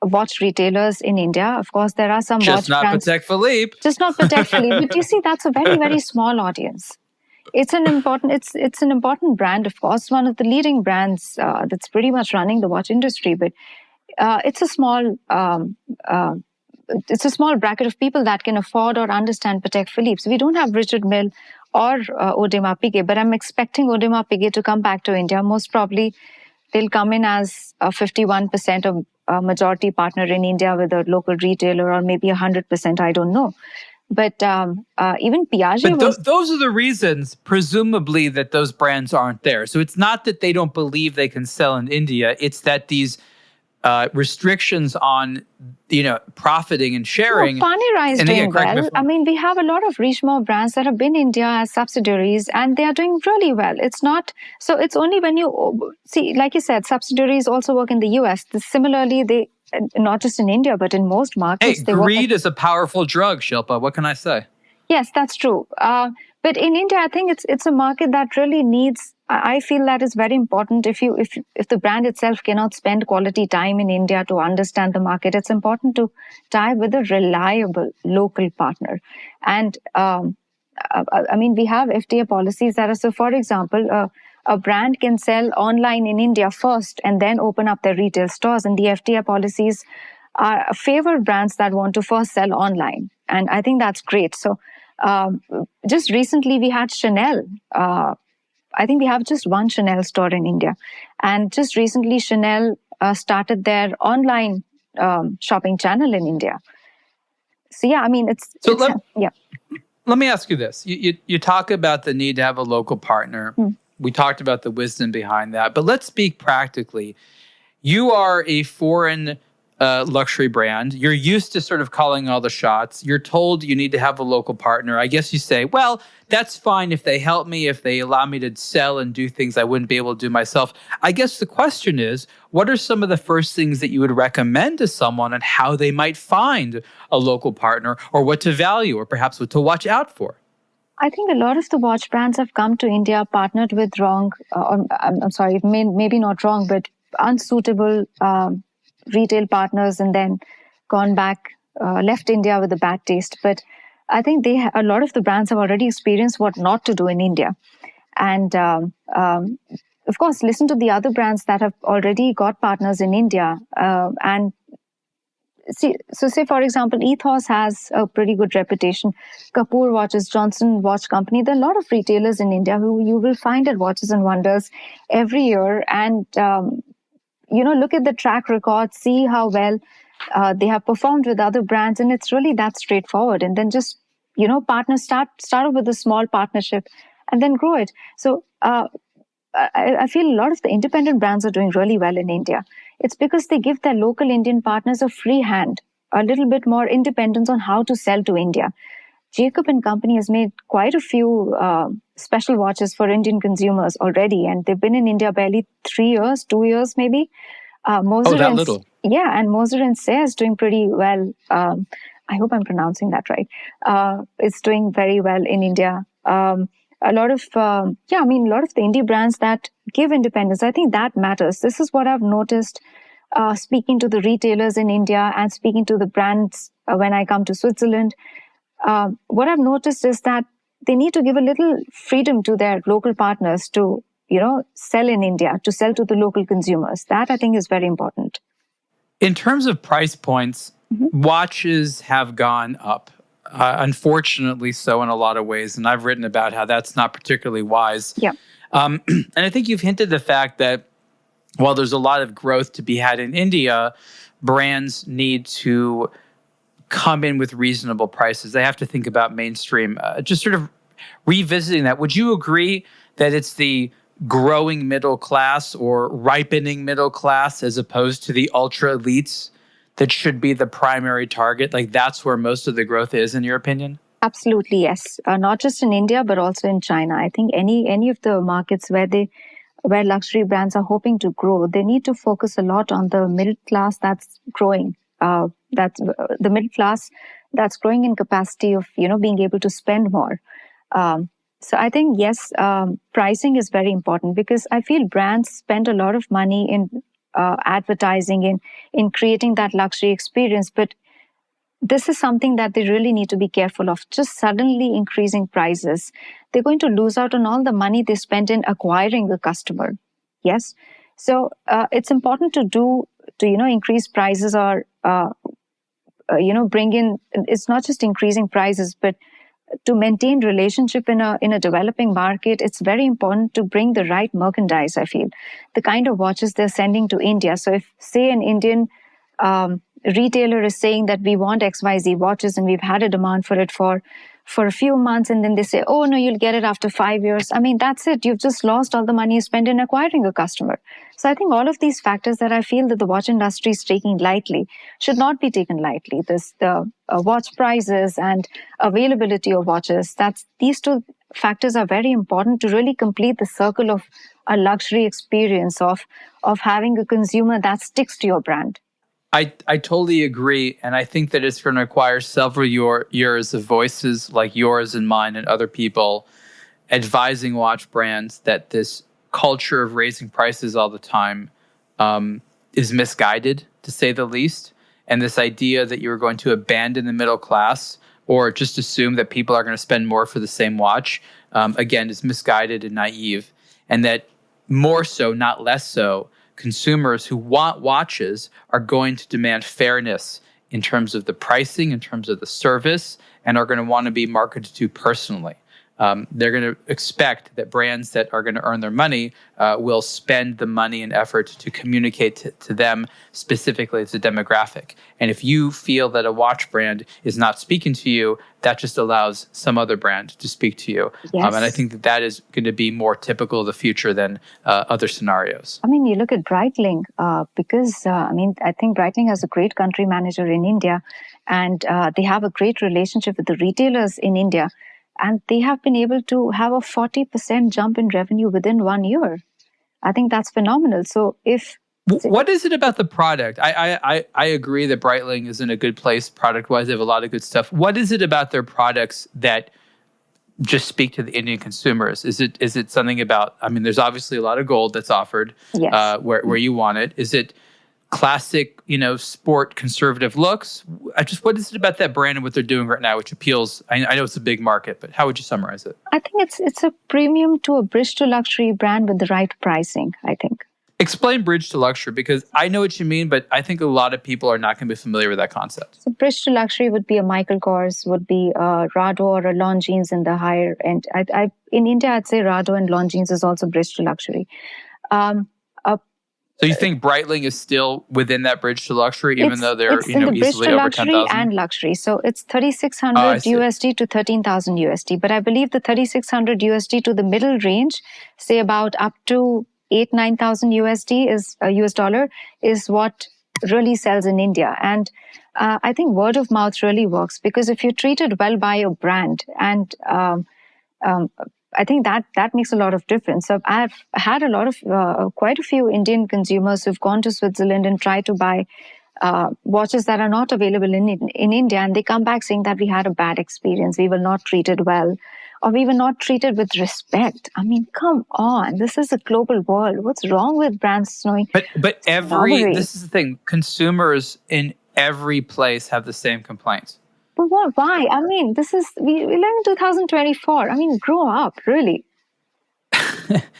watch retailers in India. Of course, there are some watch brands. Patek Philippe. Just not Patek Philippe. But you see, that's a very, very small audience. It's an important brand, of course, one of the leading brands that's pretty much running the watch industry. But it's a small bracket of people that can afford or understand Patek Philippe. So we don't have Richard Mille or Audemars Piguet, but I'm expecting Audemars Piguet to come back to India. Most probably, they'll come in as a 51% of majority partner in India with a local retailer, or maybe 100%. I don't know. But even Piaget those are the reasons, presumably, that those brands aren't there. So it's not that they don't believe they can sell in India. It's that these restrictions on, profiting and sharing. Panerai is doing well. We have a lot of Richemont brands that have been in India as subsidiaries, and they are doing really well. It's only when you see, like you said, subsidiaries also work in the US. Similarly, they not just in India, but in most markets. Hey, greed is a powerful drug, Shilpa. What can I say? Yes, that's true. But in India, I think it's a market that really needs. I feel that is very important. If the brand itself cannot spend quality time in India to understand the market, it's important to tie with a reliable local partner. And we have FTA policies that are, so for example, a brand can sell online in India first and then open up their retail stores. And the FTA policies favor brands that want to first sell online. And I think that's great. So just recently we had Chanel. I think we have just one Chanel store in India. And just recently Chanel started their online shopping channel in India. So yeah, let me ask you this. You talk about the need to have a local partner. We talked about the wisdom behind that. But let's speak practically. You are a foreign luxury brand. You're used to sort of calling all the shots. You're told you need to have a local partner. I guess you say, well, that's fine if they help me, if they allow me to sell and do things I wouldn't be able to do myself. I guess the question is, what are some of the first things that you would recommend to someone on how they might find a local partner, or what to value, or perhaps what to watch out for? I think a lot of the watch brands have come to India partnered with maybe not wrong, but unsuitable retail partners, and then gone back, left India with a bad taste. But I think a lot of the brands have already experienced what not to do in India. And of course, listen to the other brands that have already got partners in India. And say, for example, Ethos has a pretty good reputation. Kapoor Watches, Johnson Watch Company. There are a lot of retailers in India who you will find at Watches and Wonders every year. And look at the track record, see how well they have performed with other brands, and it's really that straightforward. And then just, start off with a small partnership and then grow it. So I feel a lot of the independent brands are doing really well in India. It's because they give their local Indian partners a free hand, a little bit more independence on how to sell to India. Jacob and Company has made quite a few special watches for Indian consumers already, and they've been in India barely 3 years, 2 years maybe. Moser that and, little. Yeah, and Moser and Sayre is doing pretty well. I hope I'm pronouncing that right. It's doing very well in India. A lot of a lot of the indie brands that give independence, I think that matters. This is what I've noticed speaking to the retailers in India and speaking to the brands when I come to Switzerland. What I've noticed is that they need to give a little freedom to their local partners to, sell in India, to sell to the local consumers. That I think is very important. In terms of price points, watches have gone up. Unfortunately so in a lot of ways. And I've written about how that's not particularly wise. Yeah. And I think you've hinted the fact that while there's a lot of growth to be had in India, brands need to come in with reasonable prices. They have to think about mainstream. Just sort of revisiting that, would you agree that it's the growing middle class or ripening middle class as opposed to the ultra elites that should be the primary target? Like that's where most of the growth is, in your opinion? Absolutely, yes. Not just in India, but also in China. I think any of the markets where luxury brands are hoping to grow, they need to focus a lot on the middle class that's growing. That's the middle class that's growing in capacity of being able to spend more. So I think yes, pricing is very important because I feel brands spend a lot of money in advertising, in creating that luxury experience, but this is something that they really need to be careful of. Just suddenly increasing prices, they're going to lose out on all the money they spent in acquiring a customer. Yes, so it's important to increase prices or bring in. It's not just increasing prices, but to maintain relationship in a developing market, it's very important to bring the right merchandise, I feel. The kind of watches they're sending to India. So if, say, an Indian retailer is saying that we want XYZ watches and we've had a demand for it for a few months, and then they say, oh, no, you'll get it after 5 years. I mean, that's it. You've just lost all the money you spent in acquiring a customer. So I think all of these factors that I feel that the watch industry is taking lightly should not be taken lightly. The watch prices and availability of watches, these two factors are very important to really complete the circle of a luxury experience of having a consumer that sticks to your brand. I totally agree. And I think that it's going to require several years of voices like yours and mine and other people advising watch brands that this culture of raising prices all the time is misguided, to say the least. And this idea that you're going to abandon the middle class or just assume that people are going to spend more for the same watch, again, is misguided and naive. And that more so, not less so, consumers who want watches are going to demand fairness in terms of the pricing, in terms of the service, and are going to want to be marketed to personally. They're going to expect that brands that are going to earn their money will spend the money and effort to communicate to them specifically as a demographic. And if you feel that a watch brand is not speaking to you, that just allows some other brand to speak to you. Yes. And I think that is going to be more typical of the future than other scenarios. I mean, you look at Breitling because, I think Breitling has a great country manager in India, and they have a great relationship with the retailers in India. And they have been able to have a 40% jump in revenue within 1 year. I think that's phenomenal. So what is it about the product? I agree that Breitling is in a good place product-wise. They have a lot of good stuff. What is it about their products that just speak to the Indian consumers? Is it something about, there's obviously a lot of gold that's offered. Yes. Where you want it. Is it classic, sport conservative looks? What is it about that brand and what they're doing right now which appeals? I know it's a big market, but how would you summarize it? I think it's a premium to a bridge to luxury brand with the right pricing, I think. Explain bridge to luxury, because I know what you mean, but I think a lot of people are not going to be familiar with that concept. So bridge to luxury would be a Michael Kors, would be a Rado or a Longines in the higher end. In India, I'd say Rado and Longines is also bridge to luxury. So you think Breitling is still within that bridge to luxury, even though they're in the bridge easily to over luxury 10,000? and luxury. So it's 3,600 USD to 13,000 USD. But I believe the 3,600 USD to the middle range, say about up to 8,000-9,000 USD is US dollar, is what really sells in India. And I think word of mouth really works, because if you're treated well by your brand, and I think that makes a lot of difference. So I've had a lot of quite a few Indian consumers who've gone to Switzerland and tried to buy watches that are not available in India, and they come back saying that we had a bad experience, we were not treated well, or we were not treated with respect. I mean, come on, this is a global world. What's wrong with brands knowing? But this is the thing, consumers in every place have the same complaints. But what? Why? I mean, we live in 2024. I mean, grow up, really.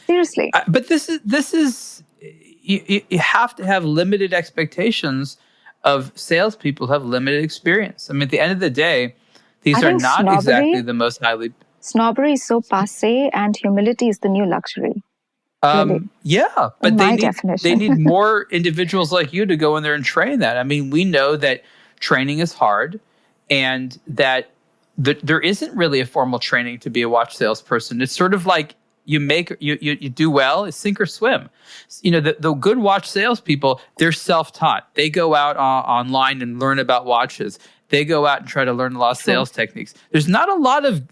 Seriously. But this is you have to have limited expectations of salespeople who have limited experience. I mean, at the end of the day, these are not exactly the most highly... Snobbery is so passé, and humility is the new luxury. Yeah, but they need more individuals like you to go in there and train that. I mean, we know that training is hard, and that there isn't really a formal training to be a watch salesperson. It's sort of like you do well, it's sink or swim. You know, the good watch salespeople, they're self-taught. They go out online and learn about watches. They go out and try to learn a lot of sales techniques. There's not a lot of,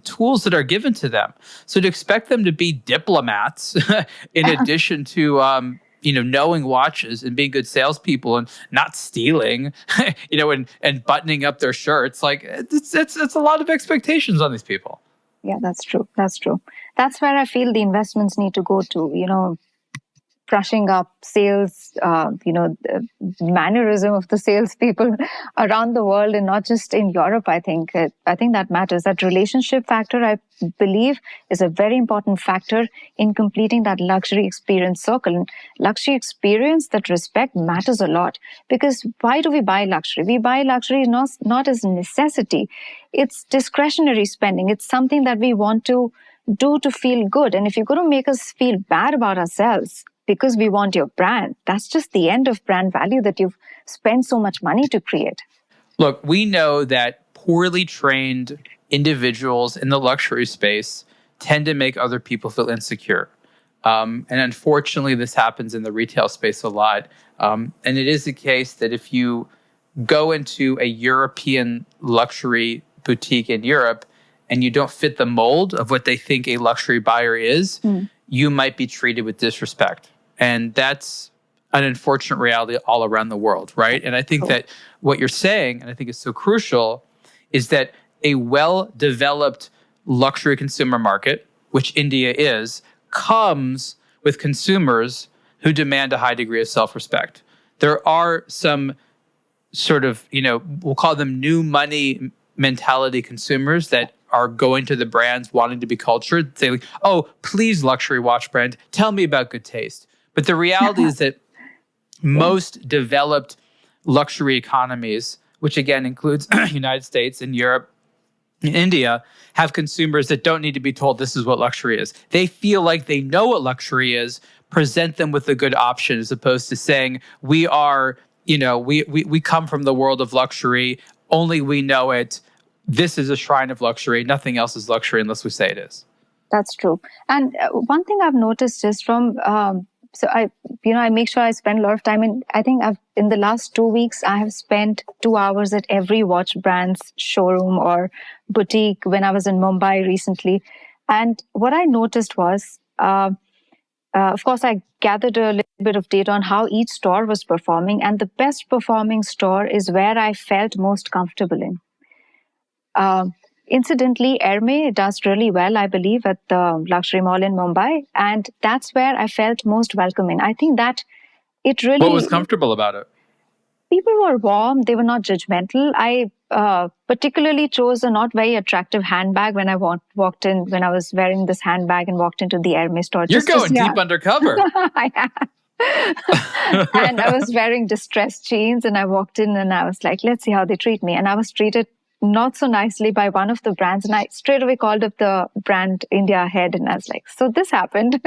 tools that are given to them. So to expect them to be diplomats in addition to, knowing watches and being good salespeople and not stealing, and buttoning up their shirts, like it's a lot of expectations on these people. Yeah, that's true. That's where I feel the investments need to go to, brushing up sales, the mannerism of the salespeople around the world, and not just in Europe. I think that matters. That relationship factor, I believe, is a very important factor in completing that luxury experience circle. And luxury experience, that respect, matters a lot. Because why do we buy luxury? We buy luxury not as a necessity. It's discretionary spending. It's something that we want to do to feel good. And if you're going to make us feel bad about ourselves because we want your brand, that's just the end of brand value that you've spent so much money to create. Look, we know that poorly trained individuals in the luxury space tend to make other people feel insecure. And unfortunately, this happens in the retail space a lot. And it is the case that if you go into a European luxury boutique in Europe and you don't fit the mold of what they think a luxury buyer is, you might be treated with disrespect. And that's an unfortunate reality all around the world, right? And I think that what you're saying, and I think is so crucial, is that a well-developed luxury consumer market, which India is, comes with consumers who demand a high degree of self-respect. There are some sort of, we'll call them new money mentality consumers that are going to the brands wanting to be cultured, saying, oh, please, luxury watch brand, tell me about good taste. But the reality is that most developed luxury economies, which again includes United States and Europe and India, have consumers that don't need to be told this is what luxury is. They feel like they know what luxury is, present them with a good option, as opposed to saying, we are, we come from the world of luxury, only we know it. This is a shrine of luxury. Nothing else is luxury unless we say it is. That's true. And one thing I've noticed is from, I make sure I spend a lot of time in the last 2 weeks, I have spent 2 hours at every watch brand's showroom or boutique when I was in Mumbai recently. And what I noticed was, of course, I gathered a little bit of data on how each store was performing. And the best performing store is where I felt most comfortable in. Incidentally, Hermès does really well, I believe, at the luxury mall in Mumbai. And that's where I felt most welcome in. I think that it really... What was comfortable about it? People were warm. They were not judgmental. I particularly chose a not very attractive handbag when I walked in, when I was wearing this handbag and walked into the Hermès store. You're going deep undercover. I am. And I was wearing distressed jeans, and I walked in and I was like, let's see how they treat me. And I was treated not so nicely by one of the brands. And I straight away called up the brand India head and I was like, so this happened.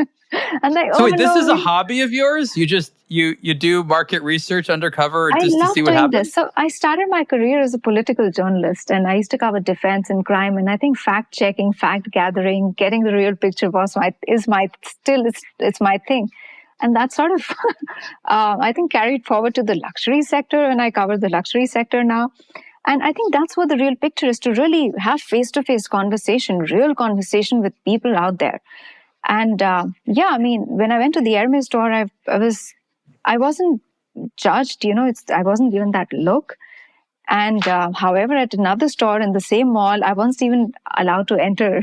And like, So oh, wait, this no, is a hobby of yours? You do market research undercover I just to love see what doing happens? this. So I started my career as a political journalist and I used to cover defense and crime. And I think fact checking, fact gathering, getting the real picture is my thing. And that sort of, I think, carried forward to the luxury sector. And I cover the luxury sector now. And I think that's what the real picture is, to really have face-to-face conversation, real conversation with people out there. And I mean, when I went to the Hermes store, I wasn't judged, I wasn't given that look. And however, at another store in the same mall, I wasn't even allowed to enter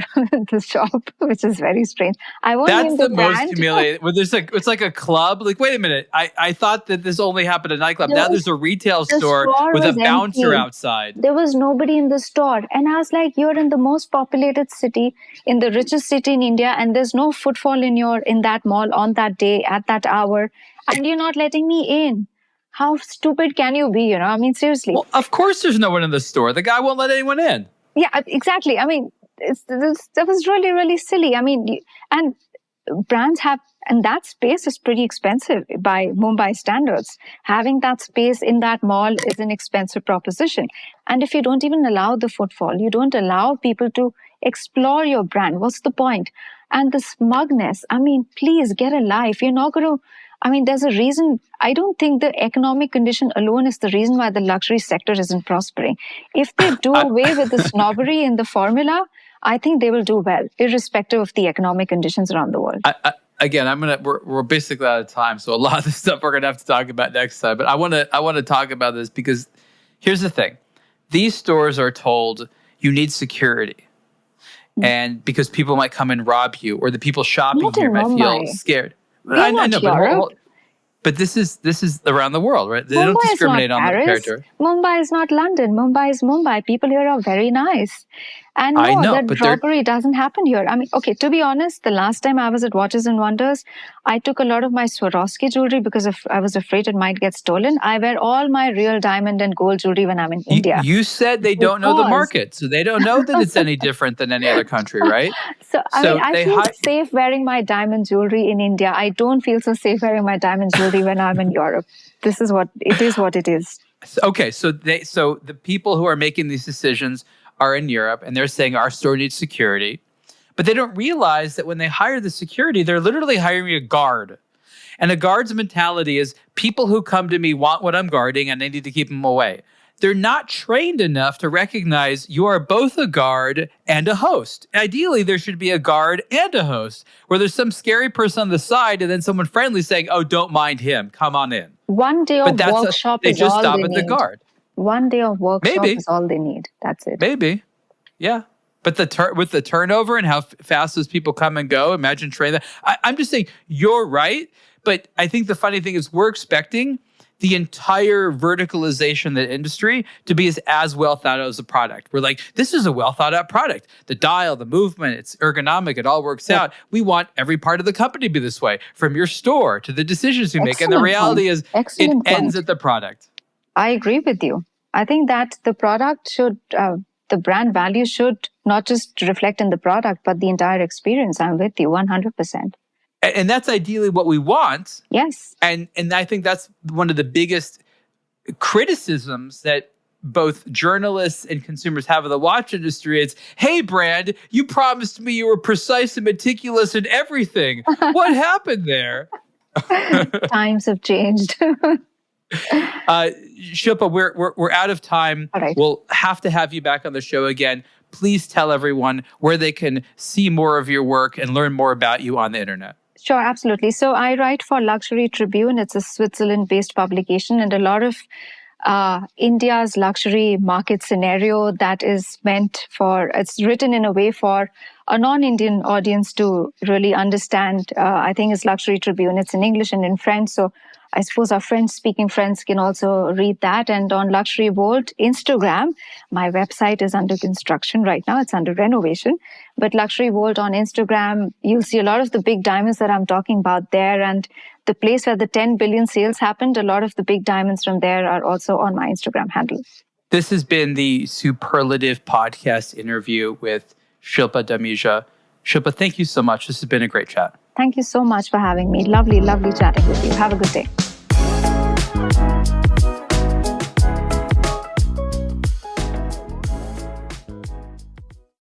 the shop, which is very strange. I won't That's name the the most brand. humiliating. Where it's like a club. Like, wait a minute. I thought that this only happened at a nightclub. Now there's a retail store with a bouncer outside. There was nobody in the store. And I was like, you're in the most populated city, in the richest city in India, and there's no footfall in that mall on that day, at that hour, and you're not letting me in. How stupid can you be? I mean, seriously. Well, of course there's no one in the store. The guy won't let anyone in. Yeah, exactly. I mean, that was really, really silly. I mean, and brands have, and that space is pretty expensive by Mumbai standards. Having that space in that mall is an expensive proposition. And if you don't even allow the footfall, you don't allow people to explore your brand, what's the point? And the smugness, I mean, please get a life. You're not going to, I mean, there's a reason. I don't think the economic condition alone is the reason why the luxury sector isn't prospering. If they do away with the snobbery in the formula, I think they will do well, irrespective of the economic conditions around the world. Again, we're basically out of time, so a lot of the stuff we're gonna have to talk about next time. But I want to talk about this because here's the thing: these stores are told you need security, and because people might come and rob you, or the people shopping here might feel scared. I know, but this is around the world, right? They don't discriminate on the character. Mumbai is not London. Mumbai is Mumbai. People here are very nice. And no, that robbery doesn't happen here. I mean, okay, to be honest, the last time I was at Watches and Wonders, I took a lot of my Swarovski jewelry because I was afraid it might get stolen. I wear all my real diamond and gold jewelry when I'm in India. You said they don't know the market, so they don't know that it's any different than any other country, right? I feel safe wearing my diamond jewelry in India. I don't feel so safe wearing my diamond jewelry when I'm in Europe. This is what it is. Okay, so the people who are making these decisions are in Europe, and they're saying our store needs security. But they don't realize that when they hire the security, they're literally hiring a guard. And a guard's mentality is people who come to me want what I'm guarding, and they need to keep them away. They're not trained enough to recognize you are both a guard and a host. Ideally, there should be a guard and a host, where there's some scary person on the side and then someone friendly saying, oh, don't mind him, come on in. One day of workshop is all they need. They just stop at the guard. One day of workshop is all they need. That's it. Maybe. Yeah. But with the turnover and how fast those people come and go, imagine training that. I'm just saying, you're right. But I think the funny thing is we're expecting the entire verticalization of the industry to be as well thought out as a product. We're like, this is a well thought out product. The dial, the movement, it's ergonomic, it all works out. We want every part of the company to be this way, from your store to the decisions you make. And the reality is it ends at the product. I agree with you. I think that the product should, the brand value should not just reflect in the product, but the entire experience. I'm with you 100%. And that's ideally what we want. Yes. And I think that's one of the biggest criticisms that both journalists and consumers have of the watch industry. It's, hey, brand, you promised me you were precise and meticulous in everything. What happened there? Times have changed. Shilpa, we're out of time. All right. We'll have to have you back on the show again. Please tell everyone where they can see more of your work and learn more about you on the internet. Sure, absolutely. So I write for Luxury Tribune. It's a Switzerland-based publication, and a lot of India's luxury market scenario that is it's written in a way for a non-Indian audience to really understand. I think it's Luxury Tribune. It's in English and in French. So I suppose our French-speaking friends can also read that. And on Luxury World Instagram, my website is under construction right now. It's under renovation. But Luxury World on Instagram, you'll see a lot of the big diamonds that I'm talking about there. And the place where the 10 billion sales happened, a lot of the big diamonds from there are also on my Instagram handle. This has been the Superlative Podcast interview with Shilpa Dhamija. Shilpa, thank you so much. This has been a great chat. Thank you so much for having me. Lovely, lovely chatting with you. Have a good day.